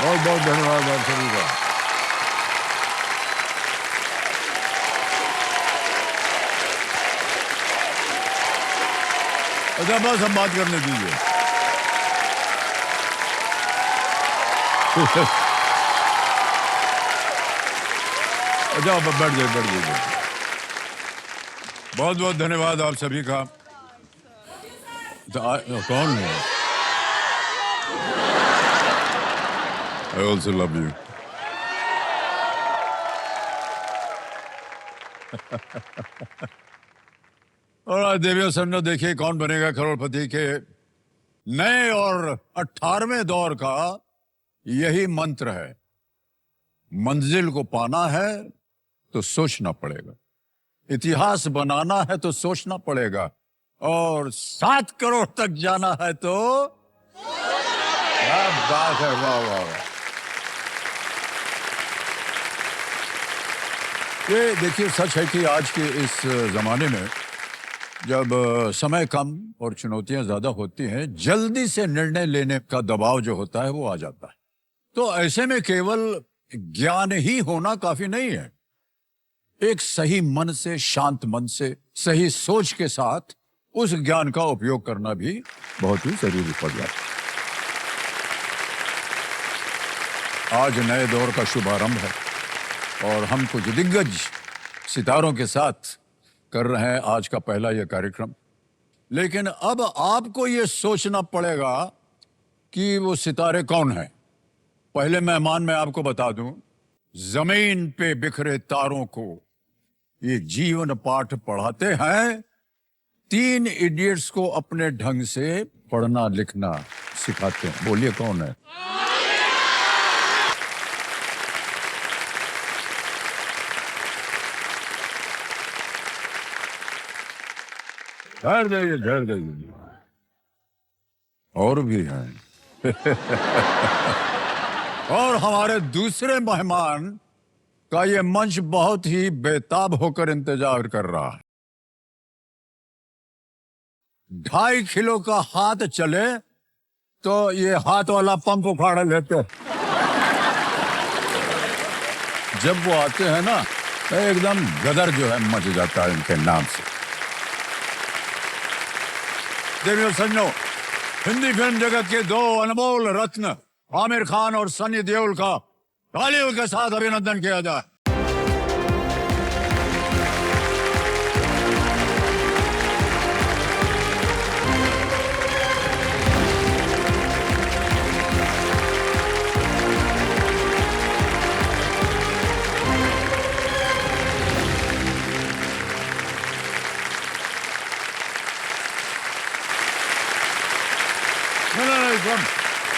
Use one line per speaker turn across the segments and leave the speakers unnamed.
बहुत बहुत धन्यवाद आप सभी का। अच्छा बस हम बात करने दीजिए। अच्छा आप बैठ जाइए बैठ जाइए। बहुत बहुत धन्यवाद आप सभी का। कौन है? I also love you. और आज देवियों समझो, देखिए कौन बनेगा करोड़पति के नए और 18वें दौर का यही मंत्र है। मंजिल को पाना है तो सोचना पड़ेगा, इतिहास बनाना है तो सोचना पड़ेगा, और 7 करोड़ तक जाना है तो क्या बात है, वाह वाह वाह। ये देखिए सच है कि आज के इस जमाने में जब समय कम और चुनौतियां ज्यादा होती हैं, जल्दी से निर्णय लेने का दबाव जो होता है वो आ जाता है। तो ऐसे में केवल ज्ञान ही होना काफी नहीं है। एक सही मन से, शांत मन से, सही सोच के साथ उस ज्ञान का उपयोग करना भी बहुत ही जरूरी पड़ जाता है। आज नए दौर का शुभारंभ है और हम कुछ दिग्गज सितारों के साथ कर रहे हैं आज का पहला यह कार्यक्रम। लेकिन अब आपको यह सोचना पड़ेगा कि वो सितारे कौन हैं। पहले मेहमान मैं आपको बता दूं, जमीन पे बिखरे तारों को ये जीवन पाठ पढ़ाते हैं। 3 इडियट्स को अपने ढंग से पढ़ना लिखना सिखाते हैं। बोलिए कौन है? ठहर जाइए और भी हैं। और हमारे दूसरे मेहमान का ये मंच बहुत ही बेताब होकर इंतजार कर रहा है। 2.5 किलो का हाथ चले तो ये हाथ वाला पंप उखाड़ लेते। जब वो आते हैं ना तो एकदम गदर जो है मच जाता है इनके नाम से। देवियों सज्जनों, हिंदी फिल्म जगत के 2 अनमोल रत्न आमिर खान और सनी देओल का तालियों के साथ अभिनंदन किया जाए।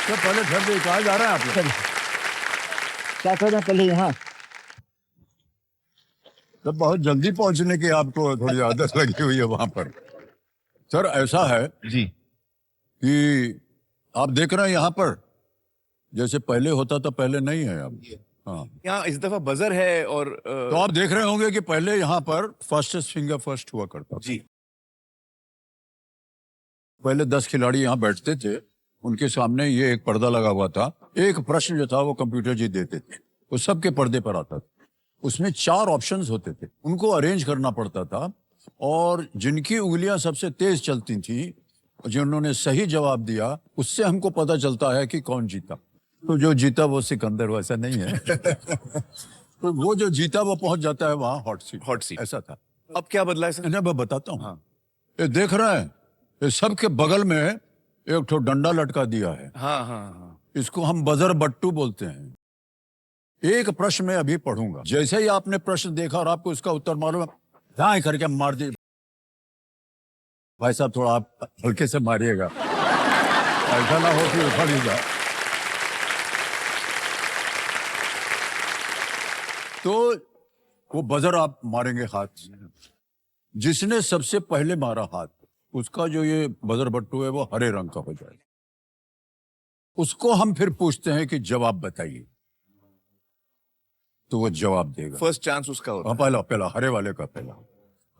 तो पहले ठहर जाइए, कहाँ जा रहे हैं आप लोग?
क्या करना पहले यहाँ?
तो बहुत जल्दी पहुंचने की आपको थोड़ी आदत लगी हुई है वहां पर। सर ऐसा है
जी
कि आप देख रहे हैं यहाँ पर जैसे पहले होता था, पहले नहीं है अब। हाँ,
यहाँ इस दफा बजर है और
तो आप देख रहे होंगे कि पहले यहाँ पर फर्स्ट फिंगर फर्स्ट हुआ करता था।
जी
पहले 10 खिलाड़ी यहाँ बैठते थे, उनके सामने ये एक पर्दा लगा हुआ था। एक प्रश्न जो था वो कंप्यूटर जी देते थे, वो सबके पर्दे पर आता था। उसमें 4 ऑप्शंस होते थे, उनको अरेंज करना पड़ता था, और जिनकी उंगलियां सबसे तेज चलती थी, जिन्होंने सही जवाब दिया, उससे हमको पता चलता है कि कौन जीता। तो जो जीता वो सिकंदर, वैसा नहीं है। तो वो जो जीता वो पहुंच जाता है वहां हॉट सीट, ऐसा था।
अब क्या बदला है सर?
मैं बताता हूँ।
हाँ।
ये देख रहे हैं, ये सबके बगल में एक ठो डंडा लटका दिया है।
हाँ हाँ हाँ
इसको हम बजर बट्टू बोलते हैं। एक प्रश्न मैं अभी पढ़ूंगा, जैसे ही आपने प्रश्न देखा और आपको उसका उत्तर मालूम है, दाएं करके मार दी। भाई साहब थोड़ा आप हल्के से मारिएगा, ऐसा ना हो कि उखड़ ही जाए। तो वो बजर आप मारेंगे हाथ। जिसने सबसे पहले मारा हाथ, उसका जो ये बजर बट्टू है वो हरे रंग का हो जाएगा। उसको हम फिर पूछते हैं कि जवाब बताइए, तो वो जवाब देगा।
फर्स्ट चांस उसका होता है।
पहला हरे वाले का पहला।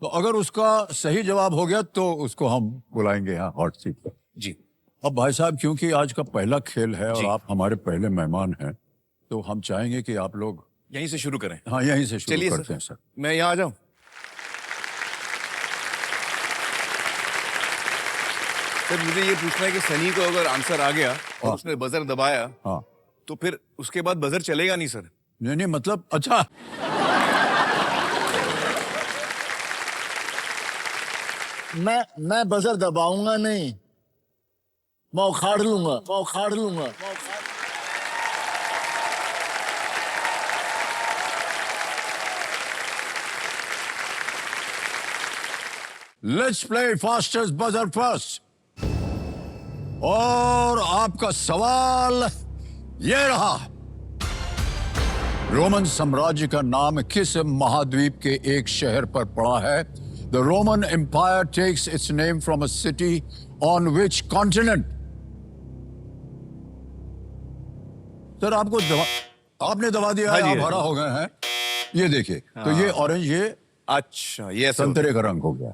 तो अगर उसका सही जवाब हो गया तो उसको हम बुलाएंगे यहाँ हॉट सीट पर।
जी
अब भाई साहब क्योंकि आज का पहला खेल है और
जी।
आप हमारे पहले मेहमान हैं, तो हम चाहेंगे कि आप लोग
यहीं से शुरू करें।
हाँ यहीं से शुरू
चलिए
करते हैं
सर,
सर।
मैं यहाँ आ जाऊं। सर मुझे ये पूछना है कि सनी को अगर आंसर आ गया और
हाँ।
उसने बजर दबाया
हाँ
तो फिर उसके बाद बजर चलेगा नहीं सर?
नहीं नहीं मतलब अच्छा
मैं बजर दबाऊंगा नहीं, मैं उखाड़ लूंगा, मैं उखाड़ लूंगा।
Let's play fastest buzzer first. और आपका सवाल ये रहा, रोमन साम्राज्य का नाम किस महाद्वीप के एक शहर पर पड़ा है? The Roman Empire takes its name from a city on which continent? Sir आपको आपने दबा दिया
हाँ
है,
जी,
आप
हाँ
हरा
जी।
हो गए हैं। ये देखिए तो ये ऑरेंज, ये
अच्छा ये सर।
संतरे का रंग हो गया,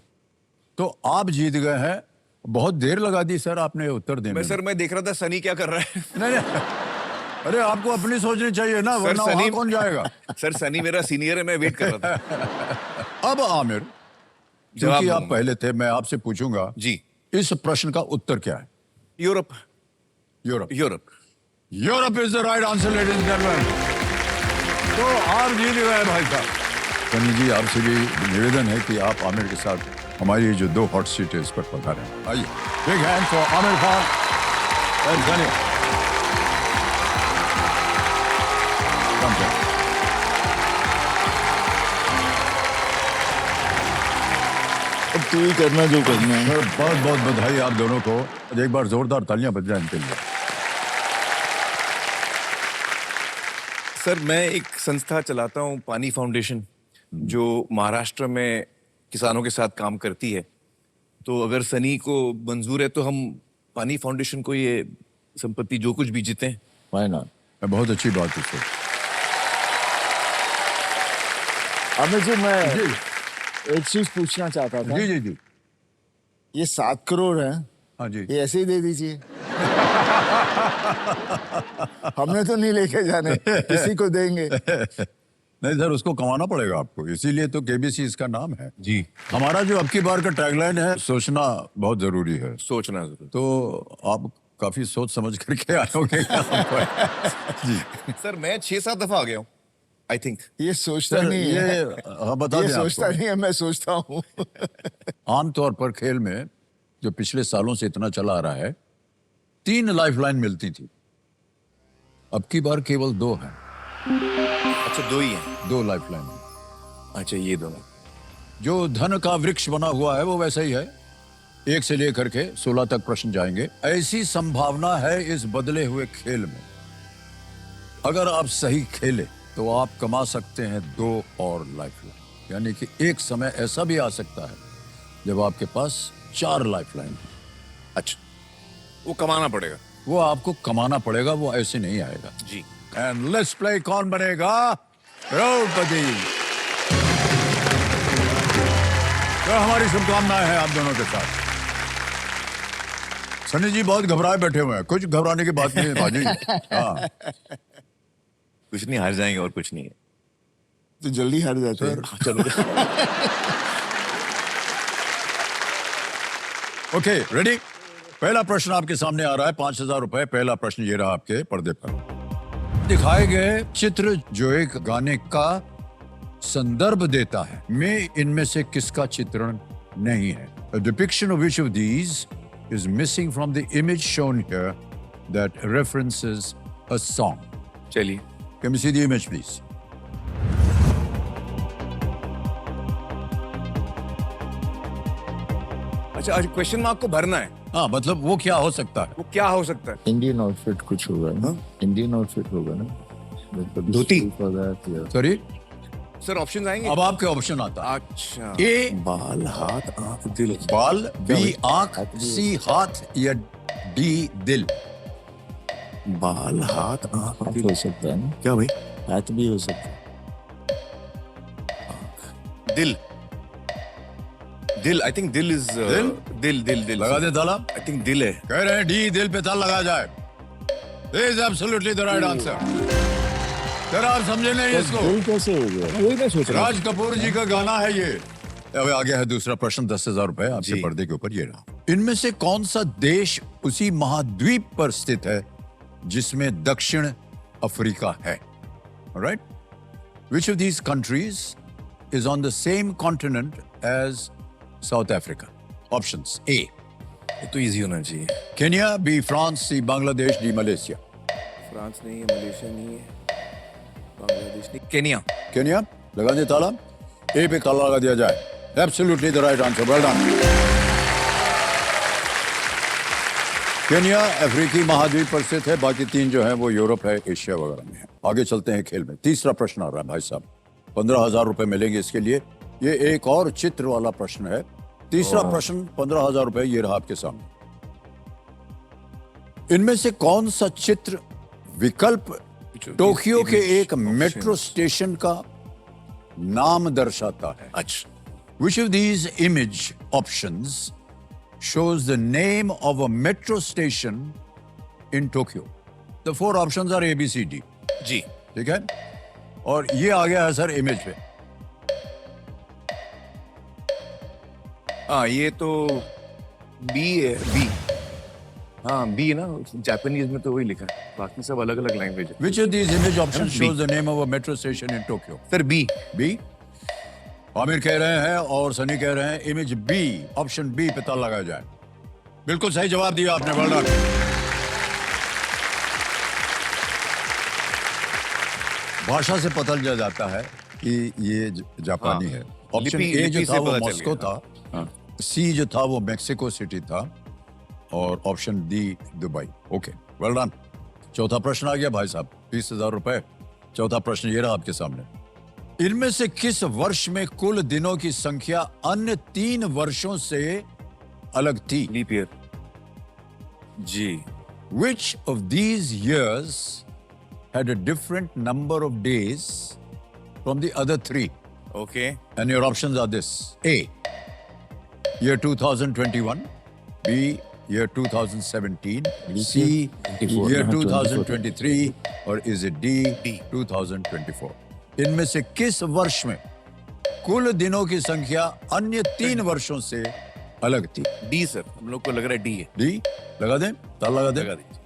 तो आप जीत गए हैं। बहुत देर लगा दी सर आपने उत्तर देने
मैं
में।
सर मैं देख रहा था सनी क्या कर रहा है।
नहीं नहीं, अरे आपको अपनी सोचनी चाहिए ना, वरना वहां कौन जाएगा।
सर सनी मेरा सीनियर है, मैं वेट कर रहा था।
अब आमिर,
जवाब
क्योंकि आप
दूंगा।
पहले थे, मैं आपसे पूछूंगा
जी।
इस प्रश्न का उत्तर क्या है?
Europe.
Europe.
Europe.
Europe is the right answer ladies and gentleman. तो आप जीत गए भाई साहब। सनी जी आपसे भी निवेदन है कि आप आमिर के साथ हमारी जो 2 हॉट सीट है इस पर पधारें। आइए, big hand for Aamir Khan and Sunny. Come sir.
अब तू ही करना जो करना है।
सर बहुत बहुत बधाई आप दोनों को। एक बार जोरदार तालियां बज जाएं इनके लिए।
सर मैं एक संस्था चलाता हूँ, पानी फाउंडेशन, जो महाराष्ट्र में किसानों के साथ काम करती है। तो अगर सनी को मंजूर है तो हम पानी फाउंडेशन को ये संपत्ति जो कुछ भी जीते हैं।
Why not?
बहुत अच्छी बात है सर।
अमित जी, मैं
जी
एक चीज पूछना चाहता था।
जी जी जी।
ये 7 करोड़ है,
हाँ जी।
ये ऐसे ही दे दीजिए। हमने तो नहीं लेके जाने, किसी को देंगे।
नहीं सर, उसको कमाना पड़ेगा आपको, इसीलिए तो केबीसी इसका नाम है।
जी।
हमारा जो अब की बार का टैगलाइन है, सोचना बहुत जरूरी है।
सोचना जरूर।
तो आप काफी सोच समझ करके आए होंगे यहाँ पर। जी
सर मैं 6-7 दफा आ गया हूँ आई थिंक।
ये सोचता
सर,
नहीं
ये
है,
हाँ, बता
ये
दें
सोचता
आपको।
नहीं है, मैं सोचता हूँ।
आमतौर पर खेल में जो पिछले सालों से इतना चला आ रहा है, 3 लाइफलाइन मिलती थी, अब की बार केवल 2 हैं।
अच्छा 2 ही हैं।
2 लाइफलाइन।
अच्छा ये दोनों।
जो धन का वृक्ष बना हुआ है वो वैसा ही है, 1 से लेकर के 16 तक प्रश्न जाएंगे। ऐसी संभावना है इस बदले हुए खेल में, अगर आप सही खेले तो आप कमा सकते हैं 2 और लाइफलाइन। यानी कि एक समय ऐसा भी आ सकता है जब आपके पास 4 लाइफलाइन।
अच्छा वो कमाना पड़ेगा।
वो आपको कमाना पड़ेगा, वो ऐसे नहीं आएगा।
जी।
एंड लेट्स प्ले, कौन बनेगा करोड़पति। तो हमारी शुभकामनाएं हैं आप दोनों के साथ। सनी जी बहुत घबराए बैठे हुए हैं, कुछ घबराने की बात नहीं है बाजी। हाँ
कुछ नहीं, हार जाएंगे और कुछ नहीं है।
तो जल्दी हार जाते हैं।
चलो।
Okay, ready. पहला प्रश्न आपके सामने आ रहा है, 5,000 रुपए। पहला प्रश्न ये रहा आपके पर्दे पर। दिखाए गए चित्र जो एक गाने का संदर्भ देता है, में इनमें से किसका चित्रण नहीं है? A depiction of which of these is missing from the image shown here that references a song?
चलिए।
Can we see the image, please?
अच्छा आज क्वेश्चन मार्क को भरना है।
हाँ, मतलब वो क्या हो सकता है?
वो क्या हो सकता है?
इंडियन आउटफिट कुछ होगा ना? इंडियन आउटफिट होगा ना?
धोती?
सॉरी,
सर ऑप्शन आएंगे?
अब आपके ऑप्शन आता है।
अच्छा।
ए
बाल, हाथ, आंख, दिल।
बाल, बी आंख, सी हाथ, या डी दिल।
बाल, हाथ, आंख,
हाथ
दिल।
हो सकता है ना?
क्या भाई?
हाथ भी हो सकता है।
दिल। दिल, आई थिंक दिल इज
दिल?
दिल दिल दिल
लगा दे ताला।
आई थिंक दिल है।
कह रहे हैं डी, दिल पे ताला लगाया जाए। Is absolutely the right answer. जरा आप समझे नहीं इसको।
दिल कैसे हो गया? वही मैं सोच रहा
राज कपूर जी का गाना है ये। अब आ गया है दूसरा प्रश्न, 10,000 रुपए आपसे
जी।
पर्दे के ऊपर ये रहा। इनमें से कौन सा देश उसी महाद्वीप पर स्थित है जिसमें दक्षिण अफ्रीका है? Right, which of these countries is on the same continent as South Africa? Options: A
ये तो इजी होना चाहिए।
Kenya, B France, C Bangladesh, D Malaysia.
France नहीं है, मलेशिया नहीं है, बांग्लादेश नहीं, केनिया।
केन्या, लगा दे ताला। ए पे ताला लगा दिया जाए। Absolutely the right answer, well done. Kenya अफ्रीकी महाद्वीप पर स्थित है, बाकी तीन जो है वो यूरोप है, एशिया वगैरह में है। आगे चलते हैं खेल में। तीसरा प्रश्न आ रहा है भाई साहब, 15,000 रुपए मिलेंगे इसके लिए। ये एक और चित्र वाला प्रश्न है। तीसरा प्रश्न, 15,000 रुपए ये रहा आपके सामने। इनमें से कौन सा चित्र विकल्प टोक्यो के एक मेट्रो स्टेशन का नाम दर्शाता है?
अच्छा,
Which of these image options shows the name of a metro station in Tokyo? The four options are A, B, C, D.
जी।
ठीक है, और ये आ गया है सर इमेज पे।
हाँ, ये तो बी है, बी। हाँ, बी ना, जापानीज में तो वही लिखा है, बाकी सब अलग अलग लैंग्वेज है।
Which of these image options
B.
shows the name of a metro station in Tokyo?
Sir B.
B. Aamir कह रहे हैं और सनी कह रहे हैं इमेज बी, ऑप्शन बी पे ताला लगाया जाए। बिल्कुल सही जवाब दिया आपने, वेल डन। भाषा से पता चल जाता है कि ये जापानी है। ऑप्शन
लिपि-
ए
लिपि
जो
से
था वो
पता चल
मॉस्को
गया।
था, सी जो था वो मेक्सिको सिटी था, और option D Dubai. Okay, well done. चौथा प्रश्न आ गया भाई साहब, 20,000 रुपए। चौथा प्रश्न ये रहा आपके सामने। इनमें से किस वर्ष में कुल दिनों की संख्या अन्य 3 वर्षों से अलग थी?
Leap year. जी।
Which of these years had a different number of days from the other 3?
Okay.
And your options are this: A, year 2021, B, year 2017, C, year 2023, or is it D, 2024? इनमें से किस वर्ष में कुल दिनों की संख्या अन्य 3 वर्षों से अलग थी?
डी सर, हम लोग को लग रहा है डी है।
डी लगा दें, ताला लगा दें।
लगा दीजिए।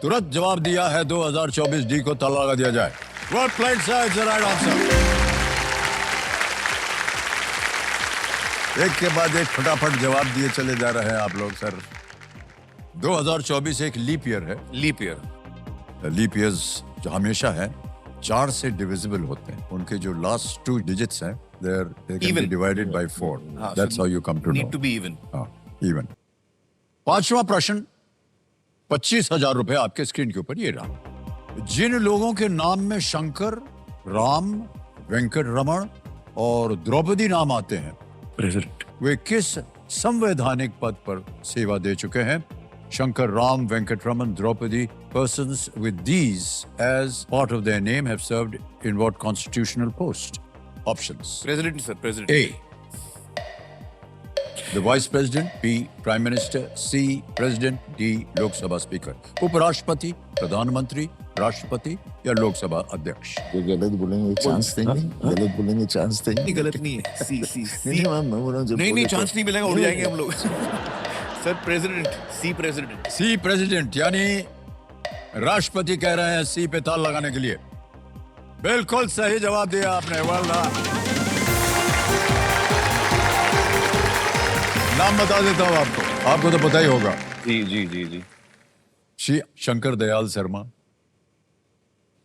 तुरंत जवाब दिया है 2024 डी को ताला लगा दिया जाए। Well played, sir. It's the right answer. एक के बाद एक फटाफट जवाब दिए चले जा रहे हैं आप लोग सर। 2024 एक लीप ईयर है।
Leap year.
लीप ईयर्स जो हमेशा है 4 से डिविजिबल होते हैं। उनके जो लास्ट 2 डिजिट्स हैं they can be
Even.
divided by 4.
हाँ,
That's
so
how you come to know.
Need to be even.
हाँ, इवन। पांचवा प्रश्न, 25,000 रुपए आपके स्क्रीन के ऊपर ये रहा। जिन लोगों के नाम में शंकर, राम, वेंकट रमण और द्रौपदी नाम आते हैं,
प्रेसिडेंट।
वे किस संवैधानिक पद पर सेवा दे चुके हैं? Shankar, Ram, Venkatraman, Draupadi, persons with these as part of their name have served in what constitutional post? Options:
president sir, president.
A, the Vice President, B, Prime Minister, C, President, D, Lok Sabha Speaker. उपराष्ट्रपति, प्रधानमंत्री, राष्ट्रपति या लोकसभा अध्यक्ष?
जो गलत बोलेंगे chance देंगे, गलत बोलेंगे चांस देंगे।
नहीं, गलत नहीं है। सी सी सी।
नहीं, मैं बोल रहा हूँ जब
नहीं
बोले तो-
चांस नहीं मिलेगा, उड़ जाएंगे हम लोग। सर प्रेसिडेंट, सी प्रेसिडेंट।
सी प्रेसिडेंट, यानी राष्ट्रपति कह रहे हैं सी पे ताल लगाने के लिए। बिल्कुल सही जवाब दिया आपने, वेल डन। नाम बता देता हूं आपको तो पता ही होगा।
जी जी जी जी।
श्री शंकर दयाल शर्मा,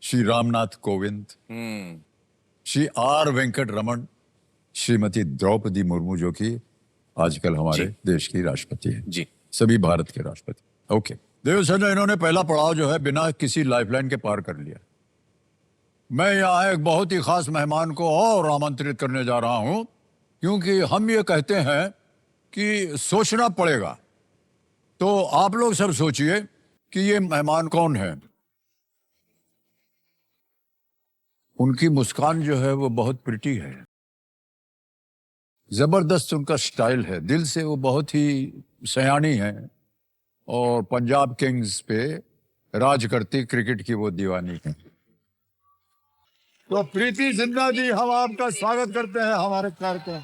श्री रामनाथ कोविंद, श्री आर वेंकट रमन, श्रीमती द्रौपदी मुर्मू जो कि आजकल हमारे देश की राष्ट्रपति है।
जी।
सभी भारत के राष्ट्रपति। ओके, देखो सर, इन्होंने पहला पड़ाव जो है बिना किसी लाइफलाइन के पार कर लिया। मैं यहाँ एक बहुत ही खास मेहमान को और आमंत्रित करने जा रहा हूं, क्योंकि हम ये कहते हैं कि सोचना पड़ेगा। तो आप लोग सब सोचिए कि ये मेहमान कौन है। उनकी मुस्कान जो है वो बहुत प्रिटी है। जबरदस्त उनका स्टाइल है, दिल से वो बहुत ही सयानी हैं और पंजाब किंग्स पे राज करती क्रिकेट की वो दीवानी है। तो प्रीति जिंदा जी, हम आपका स्वागत करते हैं हमारे कार्यक्रम।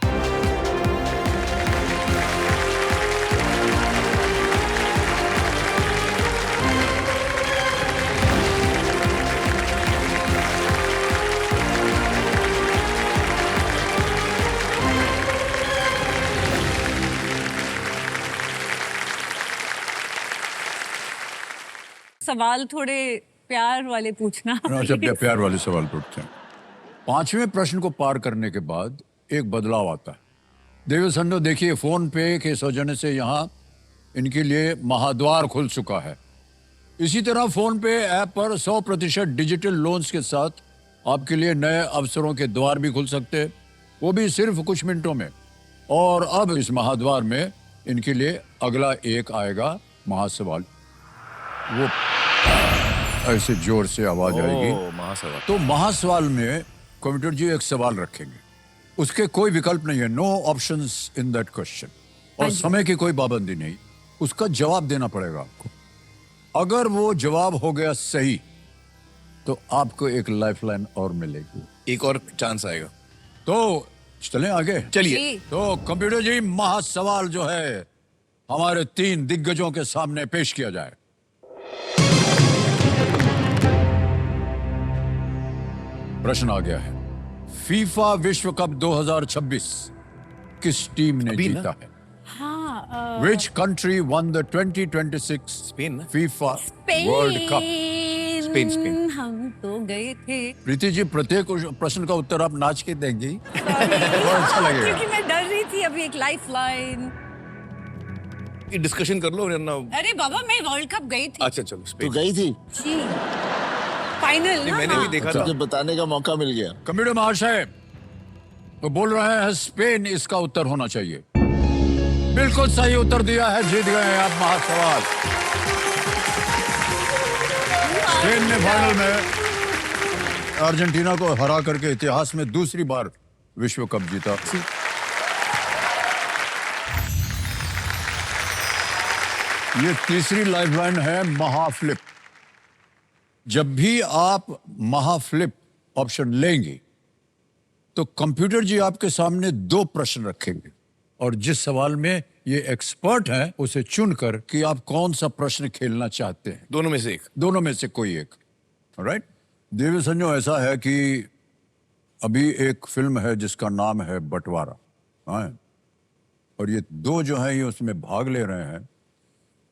सवाल थोड़े प्यार वाले पूछना।
अच्छा, प्यार वाले सवाल पूछते हैं। 5वें प्रश्न को पार करने के बाद एक बदलाव आता है। देवी संडो, देखिए फोन पे के सौजन्य से यहाँ इनके लिए महाद्वार खुल चुका है। इसी तरह फोन पे ऐप पर 100% डिजिटल लोन्स के साथ आपके लिए नए अवसरों के द्वार भी खुल सकते हैं, वो भी सिर्फ कुछ मिनटों में। और अब इस महाद्वार में इनके लिए अगला एक आएगा महासवाल। वो ऐसे जोर से आवाज आएगी।
महासवाल।
तो महासवाल में कंप्यूटर जी एक सवाल रखेंगे, उसके कोई विकल्प नहीं है, no options in that question, और समय की कोई पाबंदी नहीं, उसका जवाब देना पड़ेगा आपको। अगर वो जवाब हो गया सही तो आपको एक लाइफलाइन और मिलेगी,
एक और चांस आएगा।
तो चलें आगे।
चलिए।
तो कंप्यूटर जी, महासवाल जो है हमारे 3 दिग्गजों के सामने पेश किया जाए। प्रश्न आ गया है, फीफा विश्व कप 2026 किस टीम ने
अभी ना?
जीता है?
हाँ,
Which country won the 2026
Spain ना?
FIFA World Cup?
स्पेन।
हम तो गए थे।
प्रीति जी, प्रत्येक प्रश्न का उत्तर आप नाच के देंगी, बहुत अच्छा लगेगा।
क्योंकि मैं डर रही थी अभी एक लाइफ लाइन।
डिस्कशन कर लो वरना।
अरे बाबा, मैं वर्ल्ड कप गई थी।
अच्छा चलो,
तो
स्पेन।
गई थी,
जी, फाइनल ना।
मैंने भी देखा था।
तुझे बताने का मौका मिल गया।
कंप्यूटर महाशय तो बोल रहे हैं स्पेन इसका उत्तर होना चाहिए। बिल्कुल सही उत्तर दिया है, जीत गए हैं आप महासवाल। स्पेन ने फाइनल में अर्जेंटीना को हरा करके इतिहास में दूसरी बार विश्व कप जीता। ये तीसरी लाइफलाइन है महाफ्लिप। जब भी आप महाफ्लिप ऑप्शन लेंगे तो कंप्यूटर जी आपके सामने 2 प्रश्न रखेंगे और जिस सवाल में ये एक्सपर्ट हैं उसे चुनकर कि आप कौन सा प्रश्न खेलना चाहते हैं,
दोनों में से एक।
दोनों में से कोई एक। राइट। देवी संजो, ऐसा है कि अभी एक फिल्म है जिसका नाम है बंटवारा, हाँ? और ये 2 जो हैं ये उसमें भाग ले रहे हैं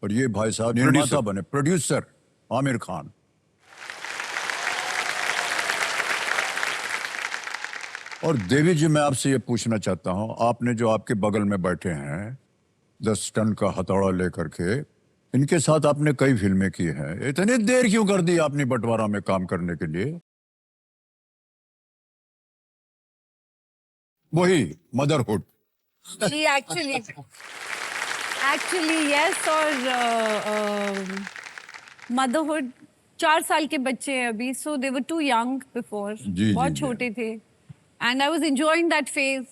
और ये भाई साहब निर्माता बने, प्रोड्यूसर आमिर खान। और देवी जी, मैं आपसे ये पूछना चाहता हूं, आपने जो आपके बगल में बैठे हैं 10 टन का हथौड़ा लेकर के, इनके साथ आपने कई फिल्में की हैं, इतनी देर क्यों कर दी आपने बंटवारा में काम करने के लिए? वही मदरहुड।
जी, एक्चुअली यस। और मदरहुड 4 साल के बच्चे हैं अभी, सो दे वर टू यंग बिफोर,
जी,
बहुत
जी।
छोटे थे, and I was enjoying that phase.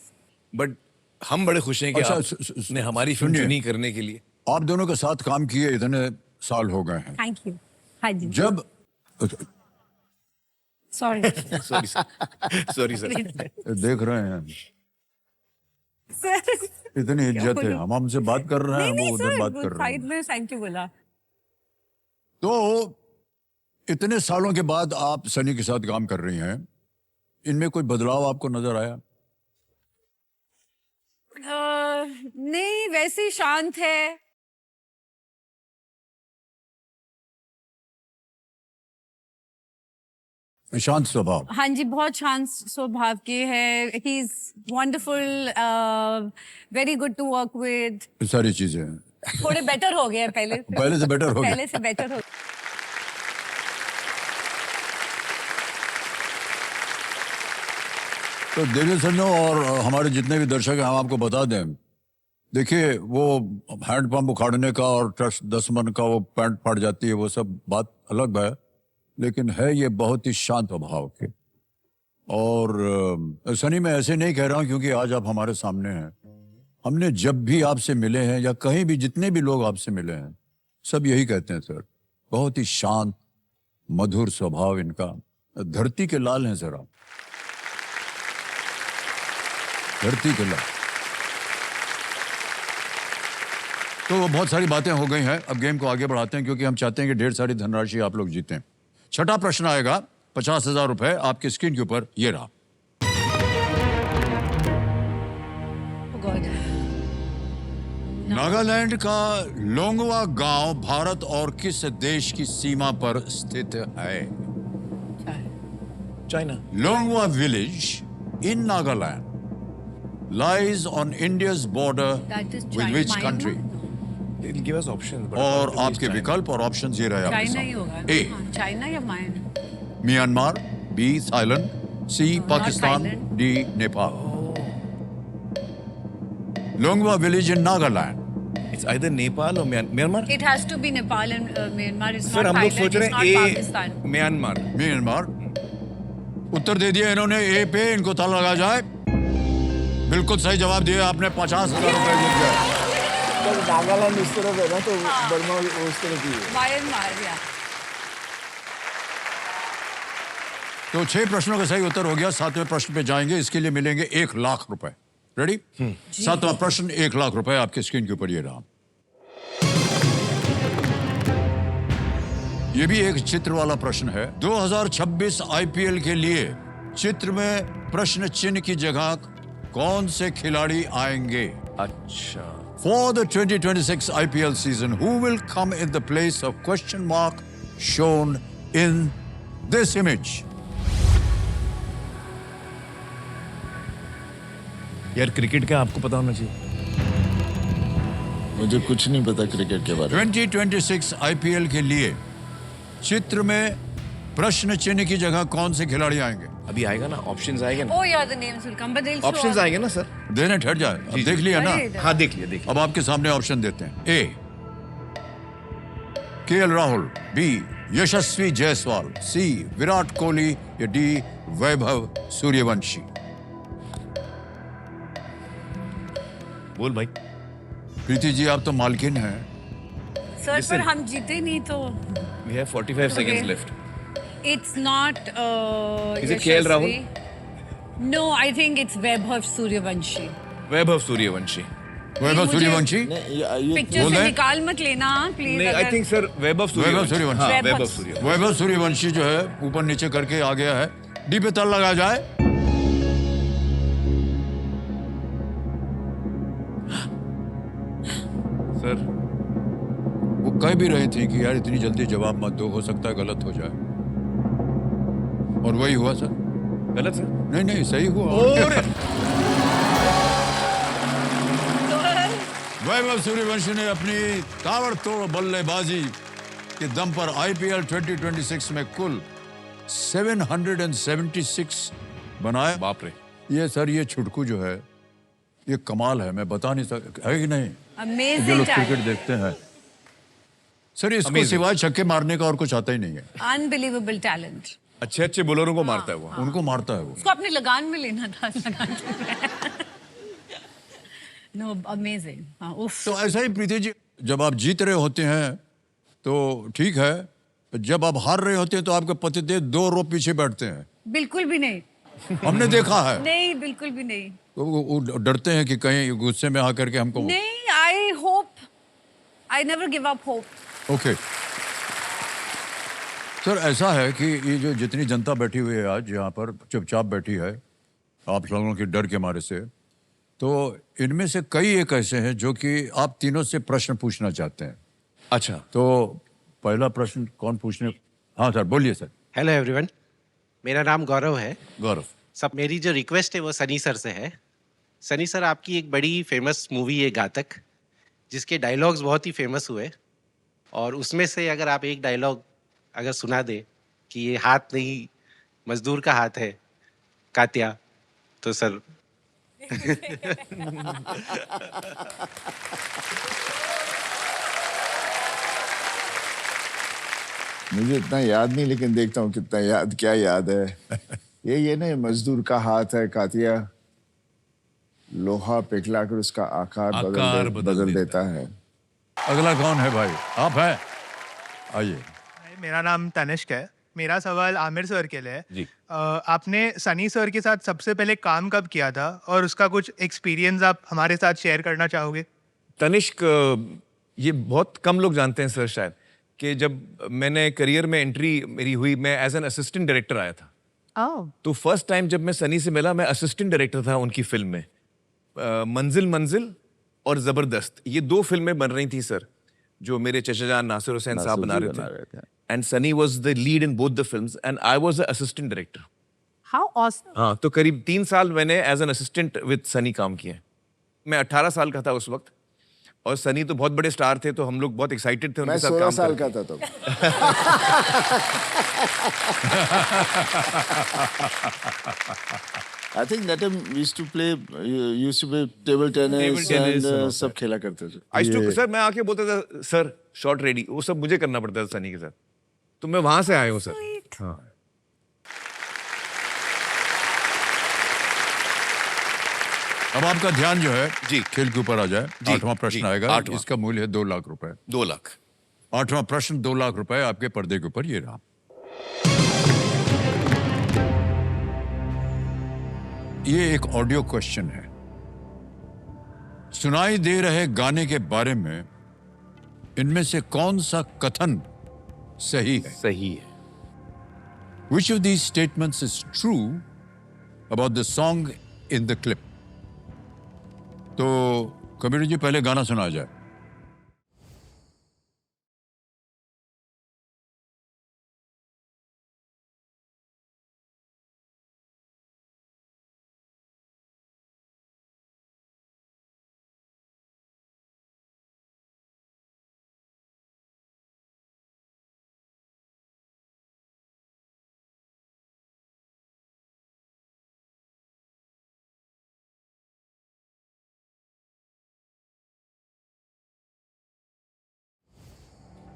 But हम बड़े खुश हैं कि
अच्छा,
आपने हमारी फिल्म
सुनिए।
चुनी करने के लिए।
आप दोनों के साथ काम किए इतने साल हो गए हैं।
Thank you. हाँ जी।
जब
sorry
sorry sir, sorry sir.
देख रहे हैं
सर।
इतनी इज्जत है, हम हमसे बात कर रहे हैं,
नहीं
वो
नहीं
उधर बात
सर,
कर रहे
साइड
हैं।
में थैंक यू बोला।
तो इतने सालों के बाद आप सनी के साथ काम कर रही हैं, इनमें कोई बदलाव आपको नजर आया?
नहीं, वैसे ही शांत है।
शांत स्वभाव।
हाँ जी, बहुत शांत स्वभाव के है। He is wonderful, very good to work with.
सारी चीजें हैं।
थोड़े बेटर हो गए हैं पहले से।
पहले से बेटर हो गया।
पहले से बेटर हो।
तो देवी संजो और हमारे जितने भी दर्शक हैं, हम आपको बता दें, देखिए वो हैंडपंप उखाड़ने का और ट्रस्ट 10 मन का वो पैंट फट जाती है, वो सब बात अलग है, लेकिन है ये बहुत ही शांत स्वभाव के। और सनी, मैं ऐसे नहीं कह रहा हूं क्योंकि आज आप हमारे सामने हैं। हमने जब भी आपसे मिले हैं या कहीं भी जितने भी लोग आपसे मिले हैं, सब यही कहते हैं सर, बहुत ही शांत मधुर स्वभाव इनका, धरती के लाल हैं सर आप, धरती के लाल। तो बहुत सारी बातें हो गई हैं, अब गेम को आगे बढ़ाते हैं क्योंकि हम चाहते हैं कि ढेर सारी धनराशि आप लोग जीतें। छठा प्रश्न आएगा, 50,000 रुपए आपकी स्क्रीन के ऊपर, ये रहा।
Oh God.
नागालैंड का लोंगवा गांव भारत और किस देश की सीमा पर स्थित है?
China.
Longwa village in Nagaland lies on India's border
That is
with which
Myanmar?
country?
It'll give us options. but
और
according to me,
आपके
it's China.
विकल्प और ऑप्शंस ये रहे आपके
चाइना ही होगा
सामने। ए,
हाँ, चाइना या Myanmar?
Myanmar, B Thailand, C Pakistan,
Thailand.
D Nepal. Longwa village in Nagaland.
It's either Nepal or Myanmar.
It has to be Nepal and Myanmar. It's
sir
not
हम लोग
Thailand.
सोच
It's
रहे
not
हैं
Pakistan.
ए म्यांमार।
म्यांमार। उत्तर दे दिया इन्होंने ए पे, इनको ताला लगा जाए। बिल्कुल सही जवाब दिया आपने, 50,000 रुपए जीत गए।
पर नागालैंड इस तरफ है ना, तो बर्मा उस तरफ ही है।
म्यांमार या
तो 6 प्रश्नों का सही उत्तर हो गया। 7वें प्रश्न पे जाएंगे, इसके लिए मिलेंगे 1 लाख रुपए। रेडी? 7वां प्रश्न, 1 लाख रुपए आपके स्क्रीन के ऊपर ये रहा। ये भी एक चित्र वाला प्रश्न है। 2026 आईपीएल के लिए चित्र में प्रश्न चिन्ह की जगह कौन से खिलाड़ी आएंगे?
अच्छा।
For the 2026 IPL season, who will come in the place of question mark shown in this image?
यार क्रिकेट का आपको पता होना चाहिए।
मुझे कुछ नहीं पता क्रिकेट के बारे में।
2026 आईपीएल के लिए चित्र में प्रश्न चिन्ह की जगह कौन से खिलाड़ी आएंगे?
अभी आएगा ना, ऑप्शंस आएंगे ना।
Oh yeah, the names will come, but they'll show
options
up.
आएंगे ना सर।
देने ठहर जाए, अब देख लिया ना।
अरे,
हाँ देख लिया
अब आपके सामने ऑप्शन देते हैं। ए, केएल राहुल, बी यशस्वी जायसवाल, सी विराट कोहली या डी वैभव सूर्यवंशी।
बोल भाई।
प्रीति जी, आप तो मालकिन हैं।
Sir, पर
Listen.
हम जीते नहीं तो
We have 45 seconds
Okay.
left.
it's not.
Is it KL Rahul?
Yashasvi. No, I think it's Vaibhav Suryavanshi.
Vaibhav Suryavanshi.
वैभव
मुझे-
सूर्यवंशी,
नहीं, ये
पिक्चर
बोल
से
रहे?
निकाल मत लेना प्लीज।
नहीं, I think sir Vaibhav Suryavanshi.
Suryavanshi.
हाँ,
वैभव।
वैभव सूर्यवंशी।
वैभव सूर्यवंशी जो है ऊपर नीचे करके आ गया है। डी पे ताला लगा जाए।
सर
वो कह भी रही थी कि यार इतनी जल्दी जवाब मत दो, हो सकता है गलत हो जाए, और वही हुआ सर।
गलत सर।
नहीं नहीं, सही हुआ।
और
वैभव सूर्यवंशी ने अपनी ताबड़तोड़ बल्लेबाजी के दम पर आईपीएल 2026 में कुल 776 बनाए।
बाप रे।
ये सर, ये छुटकू जो है, ये कमाल है, मैं बता नहीं सकता, है कि नहीं? जो
अमेजिंग
लोग क्रिकेट देखते हैं सर, इसको
Amazing.
सिवाय छक्के मारने का और कुछ आता ही नहीं है।
Unbelievable talent.
अच्छे अच्छे बॉलरों को मारता है वो।
उनको मारता है वो।
उसको अपने लगान में लेना था। No, amazing. हाँ, उफ।
तो ऐसा ही प्रीति जी, जब आप जीत रहे होते हैं तो ठीक है, जब आप हार रहे होते हैं तो आपके पतिदेव 2 रो पीछे बैठते हैं।
बिल्कुल भी नहीं।
हमने देखा है।
नहीं, बिल्कुल भी नहीं।
तो वो डरते हैं कि कहीं गुस्से में आकर के हमको।
नहीं, I hope, I never give up hope.
Okay sir, ऐसा है कि ये जो जितनी जनता बैठी हुई है आज यहाँ पर, चुपचाप बैठी है आप लोगों के डर के मारे से, तो इनमें से कई एक ऐसे हैं जो कि आप तीनों से प्रश्न पूछना चाहते हैं।
अच्छा।
तो पहला प्रश्न कौन पूछने? हाँ सर, बोलिए सर।
हेलो एवरीवन, मेरा नाम गौरव है।
गौरव।
सब मेरी जो रिक्वेस्ट है वो सनी सर से है। सनी सर, आपकी एक बड़ी फेमस मूवी है घातक, जिसके डायलॉग्स बहुत ही फेमस हुए, और उसमें से अगर आप एक डायलॉग अगर सुना दे कि ये हाथ नहीं मजदूर का हाथ है कात्या, तो सर।
मुझे इतना याद नहीं, लेकिन देखता हूँ कितना याद, क्या याद है। ये नहीं मजदूर का हाथ है कातिया, लोहा पिघलाकर उसका आकार बदल देता है।
अगला कौन है भाई? आप है, आइए।
मेरा नाम तनिष्क है। मेरा सवाल आमिर सर के लिए है।
जी।
आपने सनी सर के साथ सबसे पहले काम कब किया था और उसका कुछ एक्सपीरियंस आप हमारे साथ शेयर करना चाहोगे?
तनिष्क, ये बहुत कम लोग जानते हैं सर शायद, कि जब मैंने करियर में एंट्री मेरी हुई, मैं एज एन असिस्टेंट डायरेक्टर आया था। तो फर्स्ट टाइम जब मैं सनी से मिला, मैं असिस्टेंट डायरेक्टर था उनकी फिल्म में। मंजिल मंजिल और जबरदस्त, ये 2 फिल्में बन रही थी सर, जो मेरे चचा जान नासिर हुसैन साहब बना रहे थे। And Sunny was the lead in both the films and I was the assistant director.
How awesome.
हाँ, तो करीब 3 साल मैंने as an assistant with Sunny काम किया। मैं 18 साल का था उस वक्त, और सनी तो बहुत बड़े स्टार थे, तो हम लोग बहुत एक्साइटेड थे
मैं
उनके साथ
16
काम
साल
करके।
का था तब। I think that time we used to play table tennis and सब खेला करते थे।
I used to- सर मैं आके बोलता था सर शॉट रेडी, वो सब मुझे करना पड़ता था सनी के साथ, तो मैं वहां से आया हूँ सर। हाँ।
अब आपका ध्यान जो है
जी।
खेल के ऊपर आ जाए।
जी,
8वां प्रश्न
जी,
आएगा,
8वां।
इसका मूल्य है 2 लाख रुपए।
2 लाख।
8वां प्रश्न 2 लाख रुपए आपके पर्दे के ऊपर, ये रहा। ये एक ऑडियो क्वेश्चन है। सुनाई दे रहे गाने के बारे में इनमें से कौन सा कथन सही है?
सही है।
Which of these statements is true about the song in the clip? तो कबीर जी पहले गाना सुना जाए।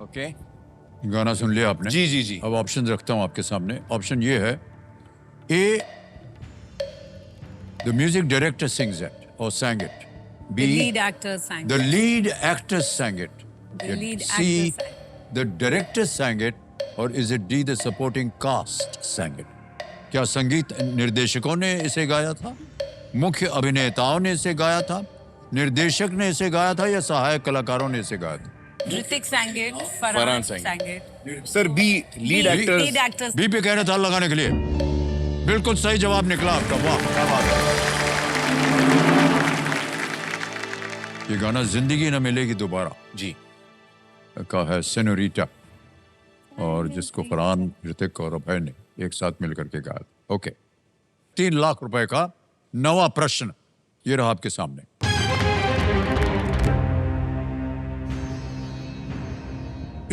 ओके।
गाना सुन लिया आपने?
जी जी जी।
अब ऑप्शन रखता हूं आपके सामने। ऑप्शन ये है, A the music director sings it और sang it,
The
B
lead actor sang
the
it.
Lead actor sang it,
The lead
C
actor sang
the director sang it, और is it D the supporting cast sang it? क्या संगीत निर्देशकों ने इसे गाया था, मुख्य अभिनेताओं ने इसे गाया था, निर्देशक ने इसे गाया था, या सहायक कलाकारों ने इसे गाया था?
Hrithik sang it.
Farhan
Farhan
sang
sang it.
Sir B lead
Lead
actors.
actors.
B पे कह रहे ताल लगाने के लिए। बिल्कुल सही जवाब निकला आपका, वाह क्या बात है। ये गाना जिंदगी न मिलेगी दोबारा
जी।
का है सेनोरिटा, और जिसको फरहान, ऋतिक और अभय ने एक साथ मिलकर के गाया। ओके, 3 लाख रुपए का 9वां प्रश्न ये रहा आपके सामने।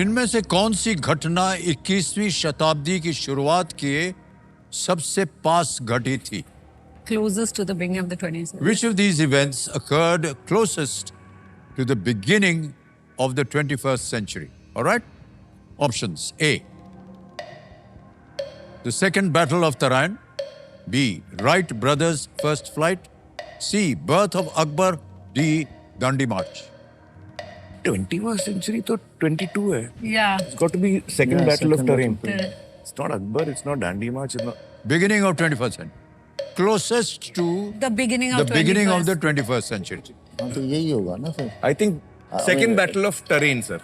इनमें से कौन सी घटना 21वीं शताब्दी की शुरुआत के सबसे पास घटी थी?
Closest to the beginning of the 20th century.
Which of these events occurred closest to the beginning of the 21st century? All right? Options: A, the Second Battle of Taran; B, Wright brothers' first flight; C, birth of Akbar; D, Dandi March.
21st century तो 22 है।
Yeah.
It's got to be second
Yeah,
battle of
second
Tarim.
battle of
Correct.
It's not Akbar, it's not Dandi March, it's not...
Beginning of 21st century. Closest to
The beginning of
the beginning of
21st.
the 21st century.
हाँ तो यही होगा ना फिर।
I think second battle of Tarim, sir.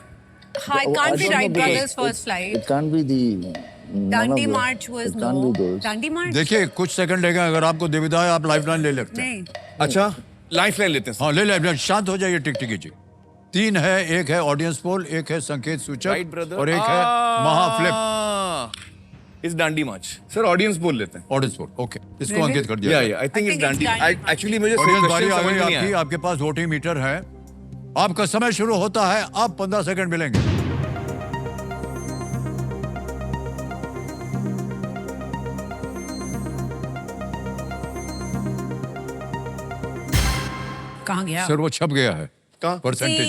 Hi,
Oh, I
can't be
don't
Wright
know,
brothers'
because
first flight.
It can't be the none of
Dandi
the-
March was
it
no.
can't be those.
Dandi March?
देखिए कुछ second लेगा, अगर आपको दुविधा है आप lifeline ले लेते हैं।
नहीं.
अच्छा, लाइफलाइन लेते हैं।
हाँ ले ले, शांत हो जाइए टिकटिकी जी। 3 है, एक है ऑडियंस पोल, एक है संकेत सूचक,
राइट ब्रदर,
और एक है महाफ्लिप।
इस डांडी मार्च। सर ऑडियंस बोल लेते हैं।
ऑडियंस पोल, ओके, इसको
Really?
अंकित कर दिया।
या I think
I
it's
think it's
Dandi.
Dandi March.
Actually मुझे सही
ऑडियंस बारी
क्वेश्चन
आ
समझ
गई
में नहीं
आपकी,
आया।
आपके पास वोटिंग मीटर है, आपका समय शुरू होता है, अब 15 सेकंड मिलेंगे।
कहाँ गया?
सर वो छप गया है
कहाँ?
परसेंटेज।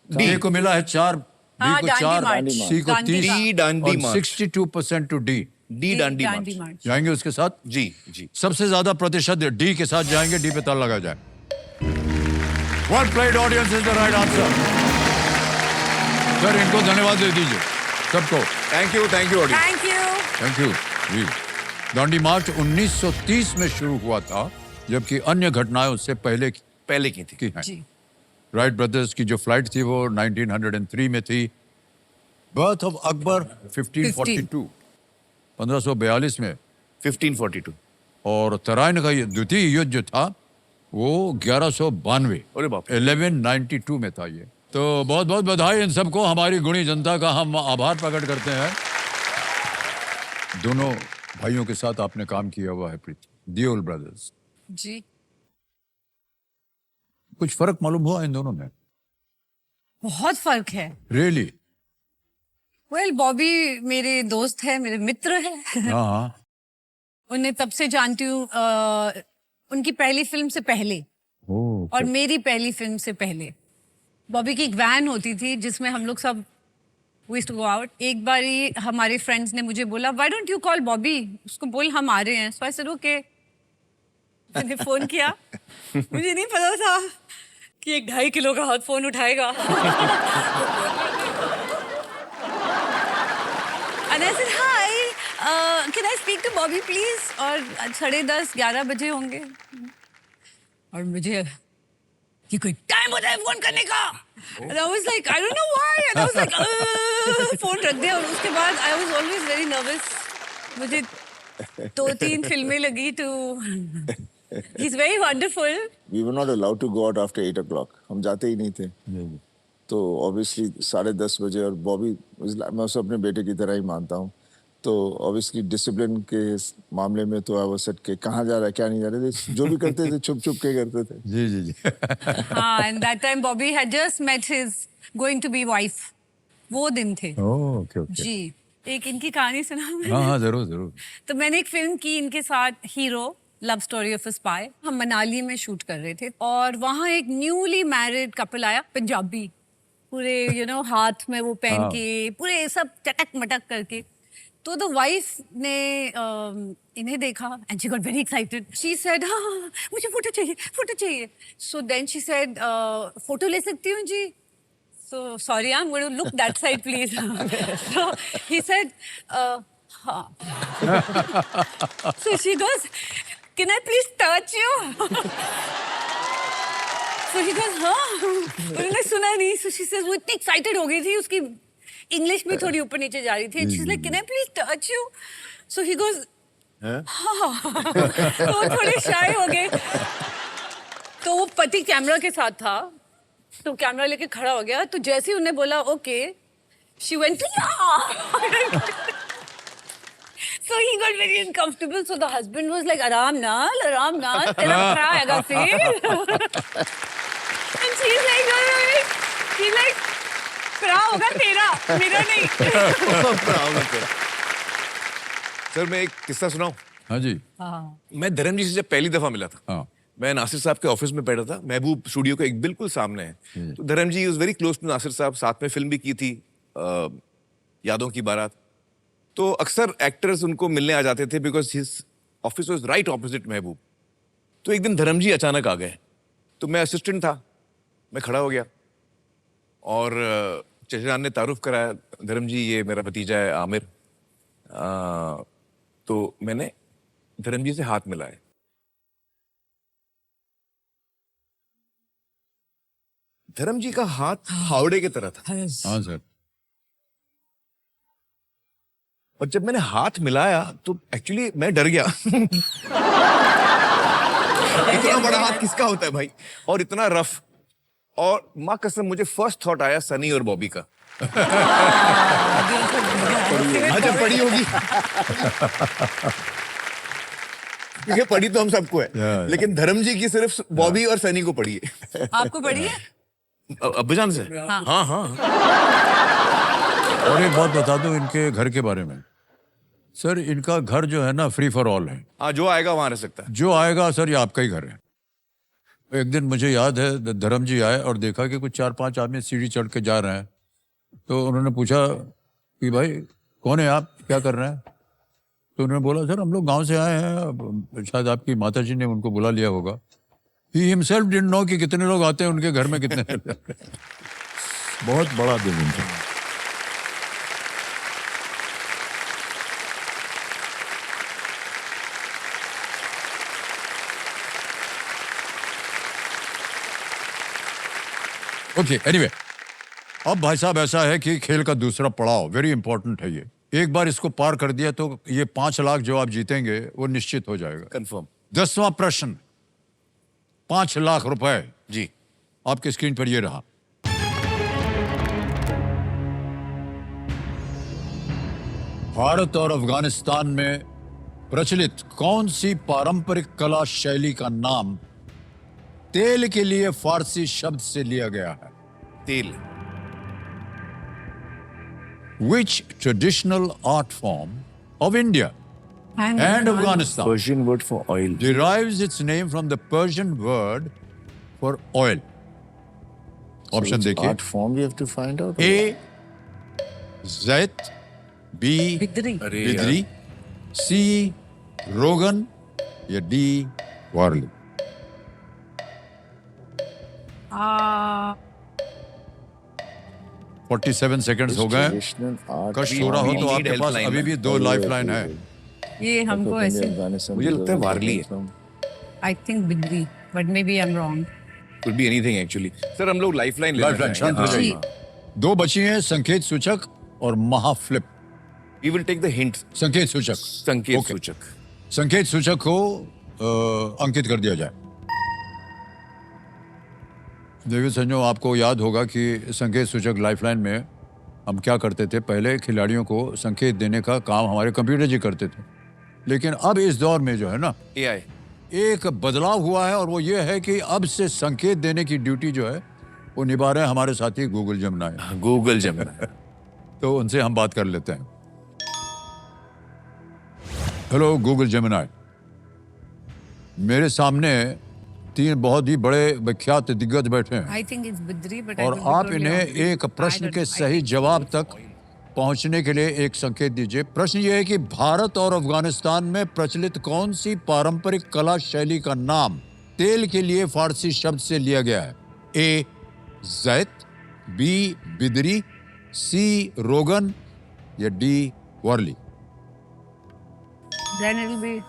C.
डी को मिला है 4, बी
हाँ,
को
डांडी
4,
मार्च।
सी को
डांडी
30
का।
डी डांडी
और
मार्च।
62% टू डी।
डी डांडी
डांडी
मार्च।
मार्च।
जाएंगे उसके साथ?
जी जी।
सबसे ज्यादा प्रतिशत डी के साथ जाएंगे, डी पे ताला लगा जाए। Well played, audience is the right answer. Sir इनको धन्यवाद दे दीजिए सबको।
Thank you audience.
Thank you.
Thank you जी। दांडी मार्च 1930 में शुरू हुआ था, जबकि अन्य घटनाएं उससे पहले
पहले की थी।
की हैं।
जी।
राइट ब्रदर्स की जो फ्लाइट थी वो 1903 में थी। बर्थ ऑफ अकबर 1542 1542 में,
1542।
और तराइन का ये द्वितीय युद्ध जो था वो 1192
अरे बाप रे।
1192 में था ये। तो बहुत बहुत बधाई इन सबको, हमारी गुणी जनता का हम आभार प्रकट करते हैं। दोनों भाइयों के साथ आपने काम किया हुआ है प्रीति, दियोल ब्रदर्स।
जी।
कुछ फर्क मालूम हुआ इन दोनों में?
बहुत फर्क है।
रियली?
वेल बॉबी मेरे दोस्त है, मेरे मित्र है।
हाँ हाँ।
उन्हें तब से जानती हूँ, उनकी पहली फिल्म से पहले
ओह,
और मेरी पहली फिल्म से पहले। बॉबी की एक वैन होती थी जिसमें हम लोग सब we used to go out। एक बारी हमारे फ्रेंड्स ने मुझे बोला why don't you call Bobby, उसको बोल हम आ रहे हैं। so I said okay। मैंने फोन किया, मुझे नहीं पता था कि 1.5 किलो का हाथ फोन उठाएगा। And I said hi, can I speak to Bobby please? और 10:30-11 बजे होंगे और मुझे ये कोई टाइम होता है फोन करने का। And I was like I don't know why, and I was like phone रख दिया। और उसके बाद I was always very nervous। मुझे 2-3 फिल्में लगी तो he's very wonderful।
We were not allowed to go out after 8 o'clock। हम जाते ही नहीं थे। तो ऑब्वियसली 10:30 बजे, और बॉबी मैं उसे अपने बेटे की तरह ही मानता हूँ। तो ऑब्वियसली डिसिप्लिन के मामले में तो वो सेट के कहाँ जा रहा है क्या नहीं जा रहे थे, जो भी करते थे छुप छुप के करते थे।
जी जी जी।
हाँ, and that time Bobby had just met his going to be wife। वो दिन थे।
Okay okay.
जी। एक इनकी कहानी सुना मैं।
हाँ हाँ जरूर जरूर।
तो मैंने एक फिल्म की इनके साथ, hero love story of a spy. हम मनाली में शूट कर रहे थे और वहाँ एक न्यूली मैरिड कपल आया, पंजाबी, पूरे हाथ में वो पहन के, पूरे सब चटक मटक करके। तो द वाइफ ने इन्हें देखा and she got very excited. She said हाँ मुझे फोटो चाहिए, फोटो चाहिए। So then she said photo ले सकती हूँ जी? So sorry, I'm going to look that side, please। So he said, हाँ। So she goes, can I please touch you? So he goes, हाँ। उन्होंने सुना नहीं। So she says, वो इतनी excited हो गई थी, उसकी इंग्लिश में थोड़ी ऊपर नीचे जा रही थी। She's like, can I please touch you? So he goes, हाँ। तो वो थोड़े shy हो गए। तो वो पति कैमरा के साथ था, तो कैमरा लेके खड़ा हो गया। तो जैसे ही उन्हें बोला okay, she went so he got very uncomfortable। So the husband was like आराम नाल तेरा खड़ा हैगा फिर। And she's like खड़ा होगा तेरा, मेरा नहीं।
सर मैं एक किस्सा सुनाऊं?
हाँ जी।
मैं धर्म जी से जब पहली दफा मिला था,
हाँ।
मैं नासिर साहब के ऑफिस में बैठा था, महबूब स्टूडियो के एक बिल्कुल सामने है। तो Dharam ji is very close to Nasir साहब, साथ में फिल्म भी की थी यादों की बारात। तो अक्सर एक्टर्स उनको मिलने आ जाते थे because his office was right opposite महबूब। तो एक दिन धर्म जी अचानक आ गए, तो मैं असिस्टेंट था, मैं खड़ा हो गया और चचेरान ने तारुफ कराया, धर्म जी ये मेरा भतीजा है आमिर। तो मैंने धर्म जी से हाथ मिलाए। धर्म जी का हाथ हावड़े की तरह था।
हाँ सर।
और जब मैंने हाथ मिलाया तो एक्चुअली मैं डर गया। इतना बड़ा हाथ किसका होता है भाई, और इतना रफ। और माँ कसम मुझे फर्स्ट थॉट आया सनी और बॉबी का। जब पड़ी होगी, क्योंकि पड़ी तो हम सबको है, लेकिन धर्म जी की सिर्फ बॉबी और सनी को पड़ी है।
आपको पड़ी है?
अब्बाजान से?
हाँ।
हाँ हाँ।
और एक बात बता दूं इनके घर के बारे में। सर इनका घर जो है ना फ्री फॉर ऑल है।
हाँ, जो आएगा वहां रह सकता है।
जो आएगा सर ये आपका ही घर है। एक दिन मुझे याद है धर्म जी आए और देखा कि कुछ 4-5 आदमी सीढ़ी चढ़ के जा रहे हैं। तो उन्होंने पूछा कि भाई कौन है आप, क्या कर रहे हैं? तो उन्होंने बोला सर हम लोग गांव से आए हैं, अब शायद आपकी माता जी ने उनको बुला लिया होगा। ही हिमसेल्फ डिडंट नो कि कितने लोग आते हैं उनके घर में, कितने बहुत बड़ा दिन उनका। ओके एनीवे, अब भाई साहब ऐसा है कि खेल का दूसरा पड़ाव वेरी इंपॉर्टेंट है ये। एक बार इसको पार कर दिया तो ये 5 लाख जो आप जीतेंगे वो निश्चित हो जाएगा।
कंफर्म।
10वां प्रश्न, 5 लाख रुपए
जी।
आपके स्क्रीन पर ये रहा। भारत और अफगानिस्तान में प्रचलित कौन सी पारंपरिक कला शैली का नाम तेल के लिए फारसी शब्द से लिया गया है?
तेल।
Which traditional art form of India and Afghanistan
Persian word for oil.
derives its name from the Persian word for oil? Option
Which
देखिए।
art form we have to find out?
A जैत, B
Bidri.
अरे
Bidri, C रोगन या D वारली।
आ,
47 seconds हो गए।
Traditional art
कष्ट
form
हो रहा हो
we
तो
need
आपके पास
helpline
अभी भी 2 लाइफ लाइन है।
ये हमको
of
ऐसे
Afghanistan,
मुझे लगता है वारली है।
from-
I think Bidri, but maybe I am wrong.
Could be anything actually. Sir हम लोग लाइफलाइन
लाइफलाइन शांत हो जाइए। 2 बची हैं, संकेत सूचक और महाफ्लिप।
We will take the hints.
संकेत सूचक।
संकेत
Okay.
सूचक।
संकेत सूचक को अंकित कर दिया जाए। देखिए संजो, आपको याद होगा कि संकेत सूचक लाइफलाइन में हम क्या करते थे, पहले खिलाड़ियों को संकेत देने का काम हमारे कंप्यूटर जी करते थे। लेकिन अब इस दौर में जो है ना,
AI.
एक बदलाव हुआ है और वो ये है कि अब से संकेत देने की ड्यूटी जो है वो निभा रहे हैं हमारे साथी गूगल जमुना।
गूगल जमुना।
तो उनसे हम बात कर लेते हैं। हेलो गूगल जेमिनी, मेरे सामने 3 बहुत ही बड़े विख्यात दिग्गज बैठे हैं
I think it's Bidri, but
और आप इन्हें एक प्रश्न के सही जवाब तक पहुंचने के लिए एक संकेत दीजिए। प्रश्न ये है कि भारत और अफगानिस्तान में प्रचलित कौन सी पारंपरिक कला शैली का नाम तेल के लिए फारसी शब्द से लिया गया है? ए जैत, बी बिदरी, सी रोगन या D Warli?
Then it will be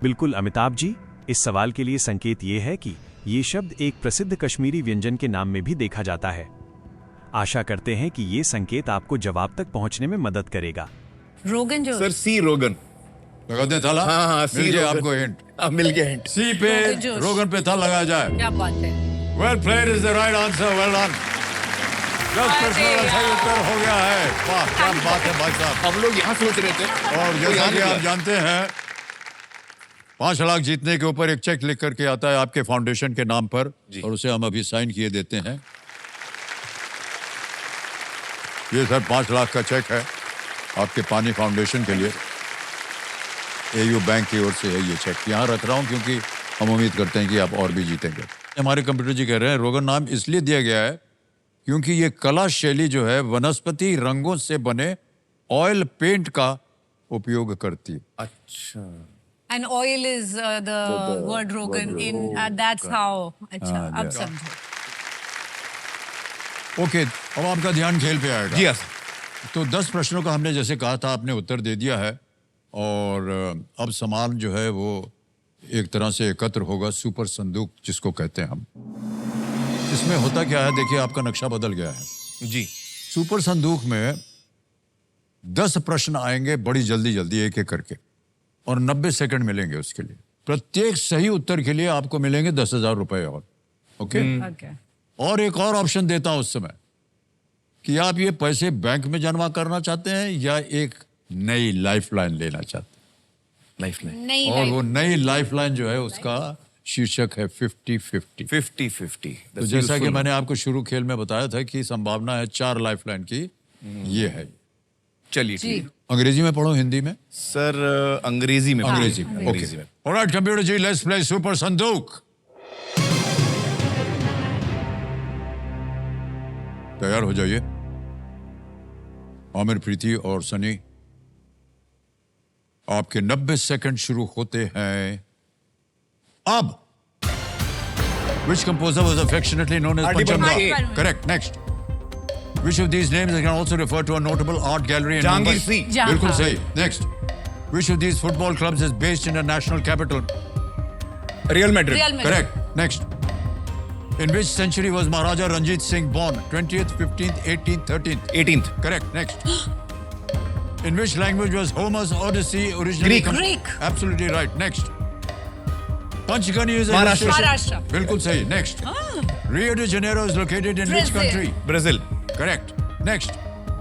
बिल्कुल अमिताभ जी, इस सवाल के लिए संकेत ये है कि ये शब्द एक प्रसिद्ध कश्मीरी व्यंजन के नाम में भी देखा जाता है। आशा करते हैं कि ये संकेत आपको जवाब तक पहुंचने में मदद करेगा।
रोगन जो
सर सी रोगन।
लगा दें ताला?
हाँ,
मिल गया
रोगन।
आपको हिंट।
अब मिल गया हिंट।
सी पे
रोगन जोश।
रोगन पे था लगाया जाए।
क्या बात है।
Well played is the right answer, well done. 10 प्रश्नों का सही उत्तर हो गया है। वाह क्या बात है भाई साहब।
हम लोग यहाँ सोच रहे थे
और जैसा
यहाँ
कि आप
निकला।
जानते हैं 5 लाख जीतने के ऊपर एक चेक लिख करके आता है आपके फाउंडेशन के नाम पर
जी।
और उसे हम अभी साइन किए देते हैं। ये सर 5 लाख का चेक है आपके पानी फाउंडेशन के लिए। एयू बैंक की ओर से है ये चेक। यहाँ रख रहा हूँ क्योंकि हम उम्मीद करते हैं कि आप और भी जीतेंगे। हमारे कंप्यूटर जी कह रहे हैं रोगन नाम इसलिए दिया गया है क्योंकि ये कला शैली जो है वनस्पति रंगों से बने ऑयल पेंट का उपयोग करती है।
अच्छा।
And oil is the word रोगन इन दैट्स हाउ। अच्छा अब समझो।
ओके, अब आपका ध्यान खेल पे आएगा।
जी हाँ।
तो 10 प्रश्नों का हमने जैसे कहा था आपने उत्तर दे दिया है और अब सामान जो है वो एक तरह से एकत्र होगा, सुपर संदूक जिसको कहते हैं हम। इसमें होता क्या है, देखिए आपका नक्शा बदल गया है।
जी।
सुपर संदूक में 10 प्रश्न आएंगे बड़ी जल्दी जल्दी एक एक करके और 90 सेकंड मिलेंगे उसके लिए। प्रत्येक सही उत्तर के लिए आपको मिलेंगे 10,000 रुपए और। ओके।
ओके।
और एक और ऑप्शन देता हूं उस समय कि आप ये पैसे बैंक में जमा करना चाहते हैं या एक नई लाइफलाइन लेना चाहते
लाइफलाइन।
नहीं
हैं। और वो नई लाइफलाइन जो है उसका शीर्षक है 50-50।
50-50।
तो जैसा कि मैंने आपको शुरू खेल में बताया था कि संभावना है 4 लाइफलाइन की, ये है।
चलिए ठीक है।
अंग्रेजी में पढ़ो हिंदी में?
सर अंग्रेजी में।
अंग्रेजी में।
अंग्रेजी में।
Alright computer ji, let's play super संदूक। तैयार हो जाइए आमिर, प्रीति और सनी। आपके 90 सेकंड शुरू होते हैं अब. Which composer was affectionately known as
R.D.
Pancham
Burman.
Da? Correct. Next. Which of these names can also refer to a notable art gallery in
Jahangir
Mumbai?
C.
Jahan.
बिल्कुल सही. Next. Which of these football clubs is based in a national capital?
Real Madrid.
Real Madrid.
Correct. Next. In which century was Maharaja Ranjit Singh born? 20th, 15th, 18th, 13th?
18th.
Correct. Next. In which language was Homer's Odyssey originally?
Greek.
Greek.
Absolutely right. Next. Panchgani is a
Maharashtra.
hill station.
Maharashtra.
बिल्कुल सही. Next. Rio de Janeiro is located in which
Brazil.
country?
Brazil.
Correct. Next.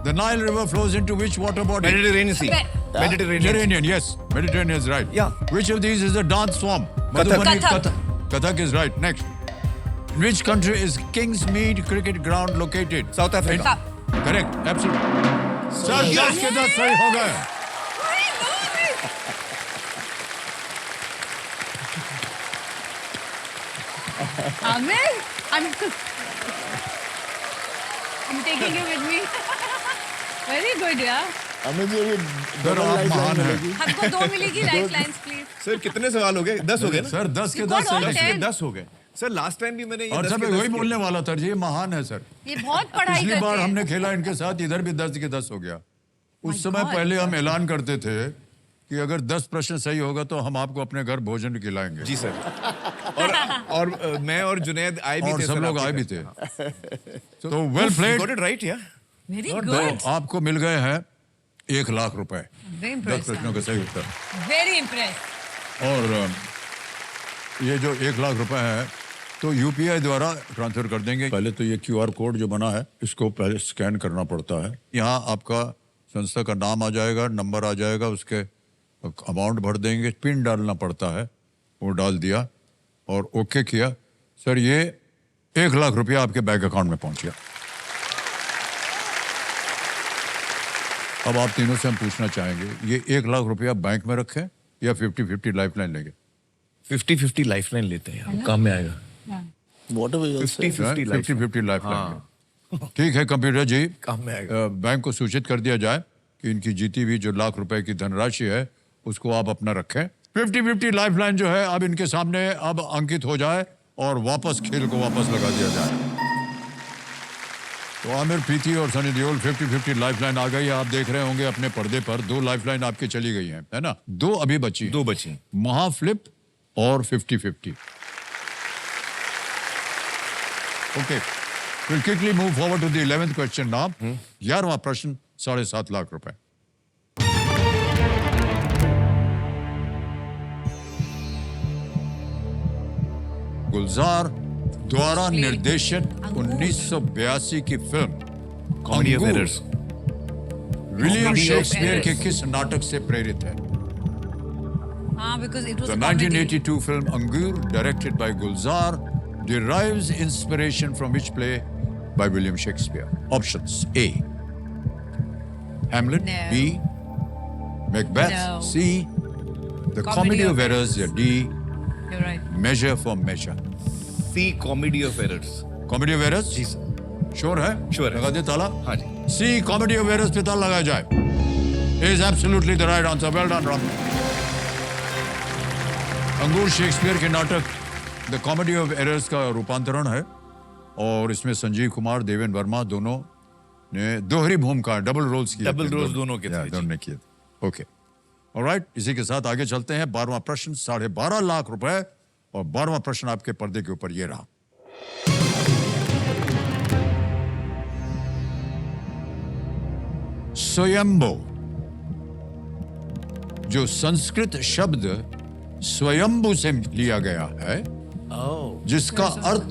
The Nile River flows into which water body?
Mediterranean Sea.
Me-
Mediterranean.
Mediterranean, yes. Mediterranean is right.
Yeah.
Which of these is a dance form?
Kathak.
Madhubani,
Kathak.
Kathak is right. Next. In which country is Kingsmead Cricket Ground located?
South Africa.
Correct. Absolutely. Sir, 10 के 10 सही हो गए.
Amir, I'm taking you with me. Very good, yeah.
हमें जो ये
sir
double
आप
life
महान
line
हैं.
मिलेगी.
हमको 2 मिलेगी लाइफ लाइन्स प्लीज.
सर कितने सवाल हो गए? 10 हो गए ना?
सर 10 के
You
10
got all
सही.
10.
10 हो गए. सर लास्ट टाइम भी मैंने ये
और
10
सर
के
मैं
10
वही
किए.
बोलने वाला था. ये महान है सर.
ये बहुत पढ़ाई
पिछली
करते
बार
हैं.
हमने खेला इनके साथ, इधर भी 10 के 10 हो गया. उस
My
समय
God.
पहले हम ऐलान करते थे कि अगर 10 प्रश्न सही होगा तो हम आपको अपने घर भोजन खिलाएंगे.
जी सर. और मैं और जुनैद आए भी
और
थे.
सब
सर,
लोग
आपके
आए भी
घर.
थे. तो well played.
Got it right, yeah?
Very
तो
good.
आपको मिल गए हैं 1 लाख रुपए.
Very
10
impressed.
प्रश्नों का सही उत्तर.
Very impressed.
और ये जो 1 लाख रुपए है तो यूपीआई द्वारा ट्रांसफर कर देंगे. पहले तो ये क्यूआर कोड जो बना है इसको पहले स्कैन करना पड़ता है. यहाँ आपका संस्था का नाम आ जाएगा, नंबर आ जाएगा, उसके अमाउंट भर देंगे, पिन डालना पड़ता है, वो डाल दिया और ओके किया. सर ये 1 लाख रुपया आपके बैंक अकाउंट में पहुंच गया. अब आप तीनों से हम पूछना चाहेंगे, ये 1 लाख रुपया बैंक में रखें या 50-50 लाइफलाइन लेंगे?
50-50 लाइफलाइन लेते हैं यार. काम में आएगा.
Whatever you say.
50-50 lifeline.
50-50 lifeline. ठीक है कंप्यूटर जी.
काम में आएगा.
बैंक को सूचित कर दिया जाए कि इनकी जीती हुई जो लाख रुपए की धनराशि है उसको आप अपना रखें. 50-50 लाइफलाइन जो है अब इनके सामने अब अंकित हो जाए और वापस खेल को वापस लगा दिया जाए. तो आमिर, प्रीति और सनी देओल 50-50 लाइफलाइन आ गई. आप देख रहे होंगे अपने पर्दे पर 2 लाइफलाइन आपकी चली गई हैं, है ना? 2 अभी बची हैं.
2 बची.
महाफ्लिप और 50-50. Okay, we'll quickly move forward to the 11th question now. 11वां प्रश्न 7.5 लाख रुपए. गुलजार द्वारा निर्देशित 1982 की फिल्म
Comedy of
अंगूर
Errors.
William
Comedy of
Shakespeare के
Errors.
किस नाटक से प्रेरित है?
हाँ, because it was
The
a comedy.
1982 film Angur, directed by Gulzar, derives inspiration from which play by William Shakespeare? Options: A. Hamlet.
No.
B. Macbeth.
No.
C. The Comedy of Errors. या D.
You're right.
Measure for Measure.
C. Comedy of Errors.
Comedy of Errors?
जी sir.
Sure है?
Sure है.
लगा दे ताला?
हाँ जी.
C. Comedy of Errors पे ताला लगाया जाए. Is absolutely the right answer. Well done, Ram. अंगूर शेक्सपियर के नाटक द कॉमेडी ऑफ एरर्स का रूपांतरण है और इसमें संजीव कुमार, देवेंद्र वर्मा दोनों ने दोहरी भूमिका, डबल रोल्स किए.
Double roles दोनों के थे, जी.
दोनों ने किए. Okay, alright. इसी के साथ आगे चलते हैं. 12वां प्रश्न 12.5 लाख रुपए और 12वां प्रश्न आपके पर्दे के ऊपर ये रहा. स्वयंभो, जो संस्कृत शब्द स्वयंभू से लिया गया है, जिसका अर्थ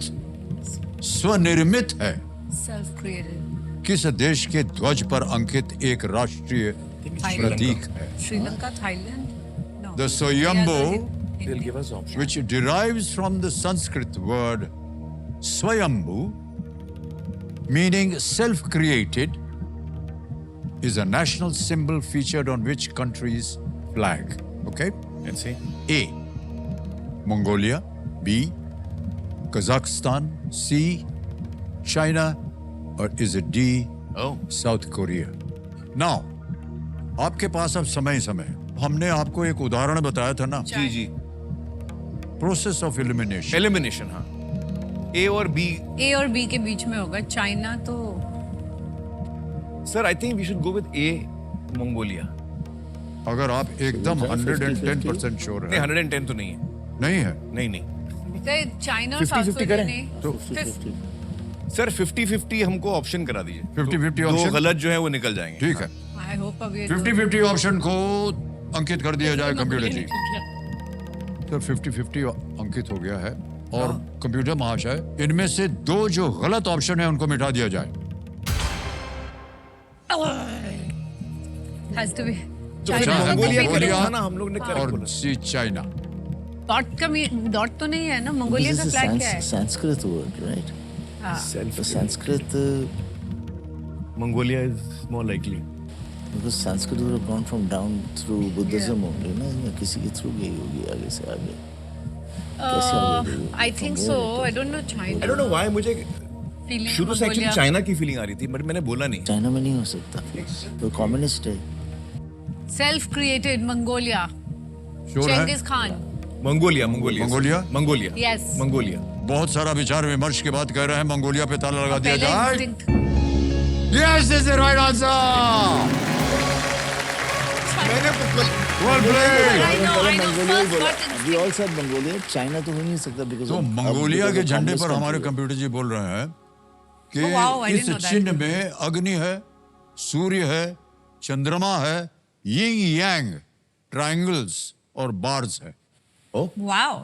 स्वनिर्मित है,
Self-created.
किस देश के ध्वज पर अंकित एक राष्ट्रीय प्रतीक है?
Sri Lanka, Thailand? No.
The Swayambhu,
They'll give us options.
which derives from the Sanskrit word Swayambhu, meaning self-created, is a national symbol featured on which country's flag? Okay?
Let's see.
A. Mongolia. B. Kazakhstan. C. China. Or is it D.
Oh.
South Korea? Now, आपके पास अब समय ही समय है. हमने आपको एक उदाहरण बताया था ना,
जी जी,
प्रोसेस ऑफ एलिमिनेशन।
एलिमिनेशन, हाँ। ए और बी,
ए और बी के बीच में होगा। चाइना तो
sir I think we should go with a, Mongolia.
अगर आप एकदम 110% श्योर
नहीं,
है।
110 तो नहीं है,
नहीं है
नहीं नहीं
चाइना और
50-50
साउथ कोरिया
करें?
नहीं।
तो
सर 50-50 हमको ऑप्शन करा दीजिए।
50-50
दो
ऑप्शन?
गलत जो है वो निकल जाएंगे।
ठीक है,
आई होप अब ये
50-50 ऑप्शन को अंकित कर दिया जाए कंप्यूटर जी। तो 50-50 अंकित हो गया है। और कंप्यूटर महाशय, इनमें से दो जो गलत ऑप्शन है उनको मिटा दिया जाए।
हैज टू बी
अच्छा,
मंगोलिया का
मंगोलिया
था ना, हम लोग ने करेक्ट
और
बोला।
सी चाइना।
डॉट तो नहीं है ना? मंगोलिया
This
का
is a
फ्लैग क्या है?
Sanskrit word, right? The Sanskrit,
Mongolia is more likely.
because Sanskrit would have gone from down through Buddhism only, ना? या किसी के थ्रू गई होगी आगे से आगे। कैसे आगे गई?
I think
From
so.
where it
I don't know China.
I don't know why मुझे
फीलिंग
शुरू से एक्चुअली चाइना की फीलिंग आ रही थी, बट मैंने बोला नहीं।
चाइना में नहीं हो सकता, वो कम्युनिस्ट है।
Self created Mongolia.
श्योर है?
Chengiz Khan.
Mongolia, Mongolia,
Mongolia?
Mongolia,
Yes.
Mongolia.
बहुत सारा विचार विमर्श के बाद कह रहे हैं मंगोलिया पे ताला लगा दिया
पहले
जाए।
instinct-
Yes, this is the right answer.
मैंने
Well played.
I know, I know.
Mongolia
First
बोला।
got instinct.
We all said Mongolia, China तो हो नहीं सकता because
तो
of-
मंगोलिया
because
के
of
झंडे
communist
पर हमारे
country है।
कंप्यूटर जी बोल रहे हैं कि
Oh, wow, I
इस
didn't know that.
चिन्ह में अग्नि है, सूर्य है, चंद्रमा है, यिंग यांग, ट्रायंगल्स और बार्स है।
वाओ,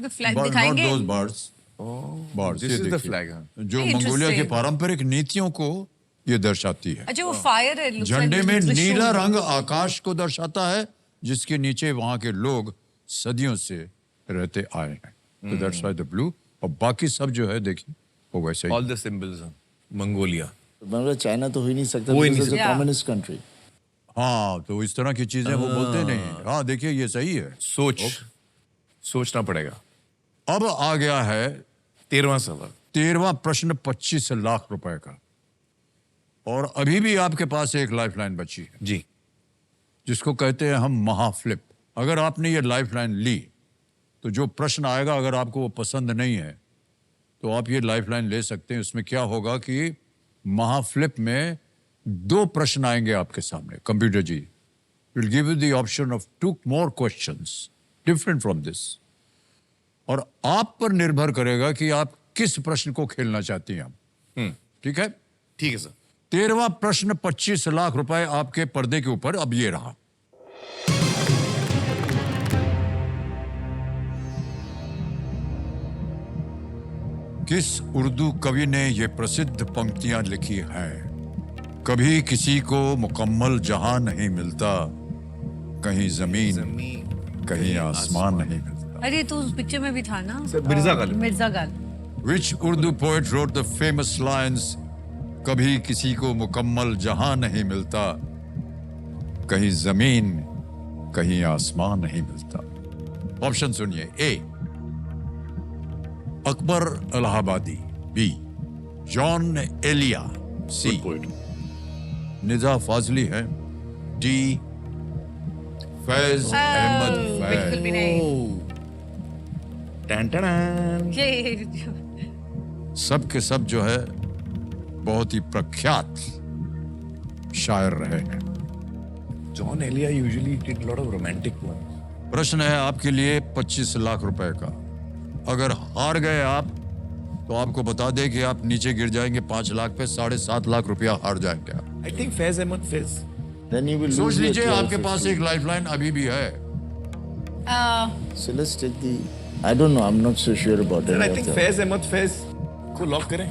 तो फ्लैग
नॉट
दिखाएंगे।
Those bars. बार्स,
This
ये
is the
देखिए।
flag, हाँ।
जो
Interesting.
मंगोलिया की पारंपरिक नीतियों को ये दर्शाती है।
अच्छा, वो फायर है। looks
झंडे
like
में
त्रिशूल।
नीला रंग आकाश को दर्शाता है, जिसके नीचे वहां के लोग सदियों से रहते आए हैं। तो दैट्स व्हाई द ब्लू। और बाकी सब जो है देखिए वो वैसे ही।
All the symbols, Mongolia.
मतलब चाइना तो हो ही नहीं सकता
हो ही
because
नहीं
it's a
सकता।
communist country।
हाँ, तो इस तरह की चीजें वो बोलते नहीं। हाँ, देखिए ये सही है।
सोचना पड़ेगा।
अब आ गया है
13वां सवाल।
13वां प्रश्न 25 लाख रुपए का। और अभी भी आपके पास एक लाइफलाइन बची है,
जी,
जिसको कहते हैं हम महाफ्लिप। अगर आपने ये लाइफलाइन ली तो जो प्रश्न आएगा, अगर आपको वो पसंद नहीं है तो आप ये लाइफलाइन ले सकते हैं। उसमें क्या होगा कि महाफ्लिप में 2 प्रश्न आएंगे आपके सामने। Computer ji will give you the option of 2 more questions different from this. और आप पर निर्भर करेगा कि आप किस प्रश्न को खेलना चाहती हैं। ठीक है?
ठीक है सर।
13वां प्रश्न 25 लाख रुपए आपके पर्दे के ऊपर अब ये रहा। किस उर्दू कवि ने ये प्रसिद्ध पंक्तियां लिखी हैं? कभी किसी को मुकम्मल जहां नहीं मिलता, कहीं जमीन कहीं आसमान नहीं मिलता।
अरे तो उस पिक्चर में भी था ना?
Sir, Mirza Ghalib.
Mirza Ghalib.
Which Urdu poet wrote the famous lines, कभी किसी को मुकम्मल जहां नहीं मिलता, कहीं जमीन कहीं आसमान नहीं मिलता। ऑप्शन सुनिए। ए अकबर इलाहाबादी, बी जॉन एलिया, सी निजा फाजली है, डी फैज अहमद
बिल्कुल भी
फैज।
नहीं। ये
सब के सब जो है बहुत ही प्रख्यात शायर रहे हैं।
Jaun Elia usually did lot of romantic poems.
प्रश्न है आपके लिए 25 लाख रुपए का। अगर हार गए आप तो आपको बता दें कि आप नीचे गिर जाएंगे 5 लाख पे, 7.5 लाख रुपया हार जाएंगे आप।
I think Faiz Ahmad Faiz.
Then you will
सोच
lose your
लीजिए,
12,
आपके पास
15.
एक लाइफलाइन अभी भी है।
So let's take the. I don't know. I'm not so sure about
sir
it.
I think Faiz Ahmad Faiz को लॉक करें।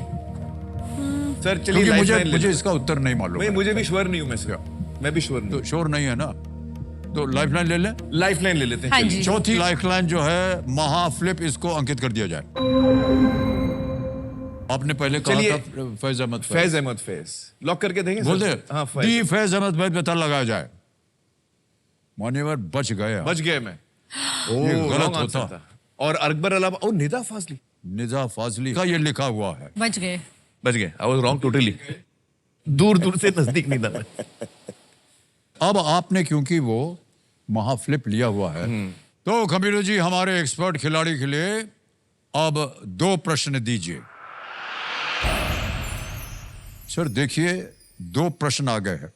सर चलिए
क्योंकि मुझे
लाइफलाइन ले
मुझे
लें।
इसका उत्तर नहीं मालूम है।
मुझे भी श्योर नहीं हूं मैं भी श्योर
तो
नहीं।
श्योर नहीं है ना, तो लाइफलाइन ले लें।
लाइफलाइन ले लेते हैं।
हाँ
चलिए।
जी।
चौथी लाइफलाइन जो है महाफ्लिप, इसको अंकित कर दिया जाए। आपने पहले कहा
चलिए।
था फैज अहमद
फैज अहमद फैज लॉक करके देंगे
बोल दे।
हाँ
डी
फैज।
फैज अहमद फैज पता लगाया जाए। मान्यवर बच गए।
बच गए मैं।
ये गलत
wrong
होता।
answer था। और अकबर अलावा ओ निदा फाजली।
निजा फाजली का ये लिखा हुआ है।
बच गए।
बच गए। I was wrong totally. दूर दूर से नजदीक नहीं था मैं।
अब आपने क्योंकि वो महाफ्लिप लिया हुआ है। तो कबीर जी, हमारे एक्सपर्ट खिलाड़ी के लिए अब 2 प्रश्न दीजिए। सर देखिए, 2 प्रश्न आ गए हैं।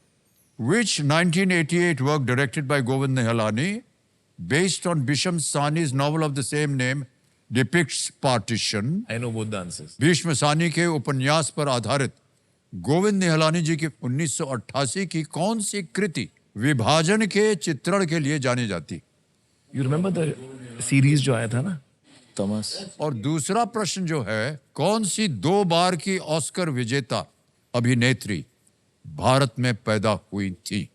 Which 1988 work directed by Govind Nihalani, based on Bhisham Sahni's novel of the same name, depicts partition?
I know both the answers.
Bhishma Sahni के उपन्यास पर आधारित गोविंद निहलानी जी की 1988 की कौन सी कृति विभाजन के चित्रण के लिए जानी जाती?
You remember the series जो आया था ना?
तमस।
और दूसरा प्रश्न जो है, कौन सी 2 बार की ऑस्कर विजेता अभिनेत्री भारत में पैदा हुई थी?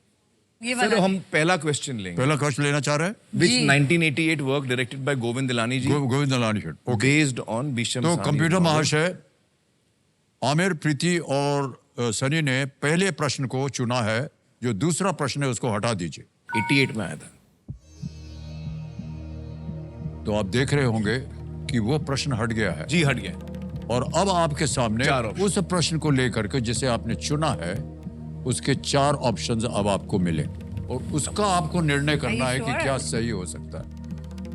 ये
सर
वाला
हम पहला क्वेश्चन लेंगे।
पहला क्वेश्चन लेना चाह रहे हैं?
Which 1988 work directed by Govind Nihalani ji,
Govind Nihalani ji.
based on Bhisham
तो
Sahni's
कंप्यूटर
novel?
महाशय, आमिर, प्रीति और सनी ने पहले प्रश्न को चुना है, जो दूसरा प्रश्न है उसको हटा दीजिए।
88 में आया था।
तो आप देख रहे होंगे कि वो प्रश्न हट गया है
जी, हट गया।
और अब आपके सामने
4 ऑप्शन।
उस प्रश्न को लेकर के जिसे आपने चुना है, उसके 4 ऑप्शंस अब आपको मिले और उसका आपको निर्णय करना है कि
sure?
क्या सही हो सकता है।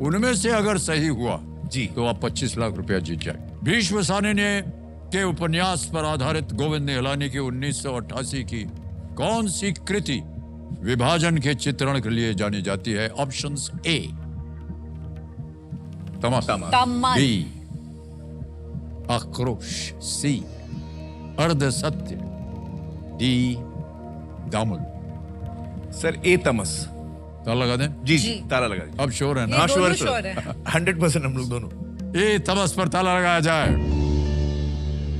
उनमें से अगर सही हुआ
जी।
तो आप 25 लाख रुपया जीत जाए। भीष्म साहनी ने के उपन्यास पर आधारित गोविंद निहलानी की 1988 की कौन सी कृति विभाजन के चित्रण के लिए जानी जाती है? Options A Tamas,
Tamas.
B आक्रोश, सी अर्ध सत्य, डी दामुल।
सर ए तमस।
ताला लगा दें?
जी जी, ताला लगा दीजिए।
अब श्योर है
ये
ना?
हाँ,
दोनों
sure,
sure
sir.
है।
100% हम लोग दोनों।
ए तमस पर ताला लगाया जाए।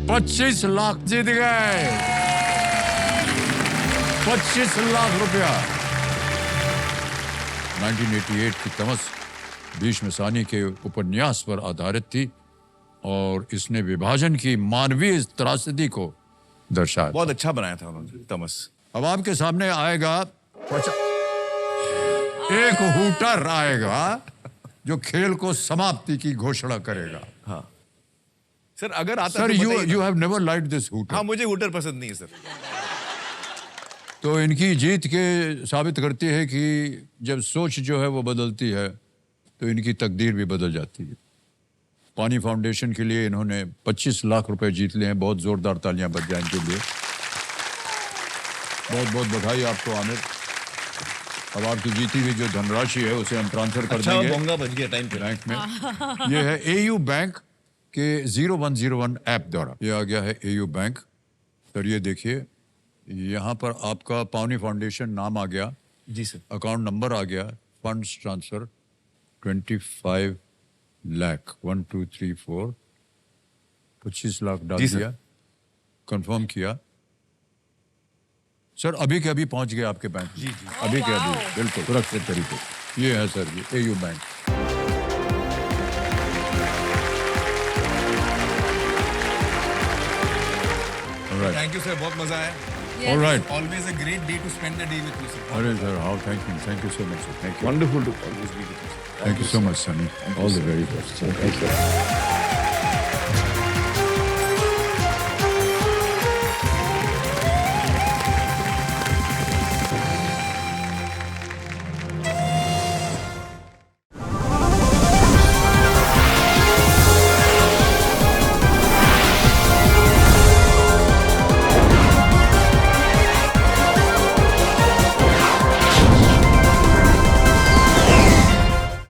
25 लाख जीत गए। 25 लाख रुपया। 1988 की तमस भीष्म साहनी के उपन्यास पर आधारित थी और इसने विभाजन की मानवीय त्रासदी को दर्शाया।
बहुत अच्छा बनाया था उन्होंने तमस।
अब आपके सामने आएगा एक हूटर आएगा जो खेल को समाप्ति की घोषणा करेगा।
हाँ सर, अगर आता
सर,
तो
यू
बताइए ना।
You have never liked this hooter.
हाँ, मुझे हूटर पसंद नहीं है सर।
तो इनकी जीत के साबित करती है कि जब सोच जो है वो बदलती है तो इनकी तकदीर भी बदल जाती है। पानी फाउंडेशन के लिए इन्होंने 25 लाख रुपए जीत लिए हैं। बहुत जोरदार तालियां बज जाएं इनके लिए। बहुत बहुत बधाई आपको आमिर। अब आपकी जीती हुई जो धनराशि है उसे हम ट्रांसफर कर
अच्छा,
देंगे
बोंगा बज गया टाइम पे।
बैंक में। ये है एयू बैंक के 0101 ऐप द्वारा ये आ गया है एयू बैंक। सर ये देखिए, यहाँ पर आपका पावनी फाउंडेशन नाम आ गया,
जी सर।
अकाउंट नंबर आ गया, फंड्स ट्रांसफर 25 लाख 1 2 3 4 25 लाख डाल
जी सर।
दिया, कंफर्म किया। सर अभी के अभी पहुंच गया आपके बैंक। जी जी, अभी के अभी,
वाओ।
बिल्कुल सुरक्षित तरीके। ये है सर, ये AU bank. Alright.
Thank you sir, बहुत मजा आया।
All right.
Always a great day to spend the day with you, sir.
अरे sir, how thank you so much sir. Thank you.
Wonderful to always be with you.
Thank you so much, Sunny. All the very best. Sir. Thank you.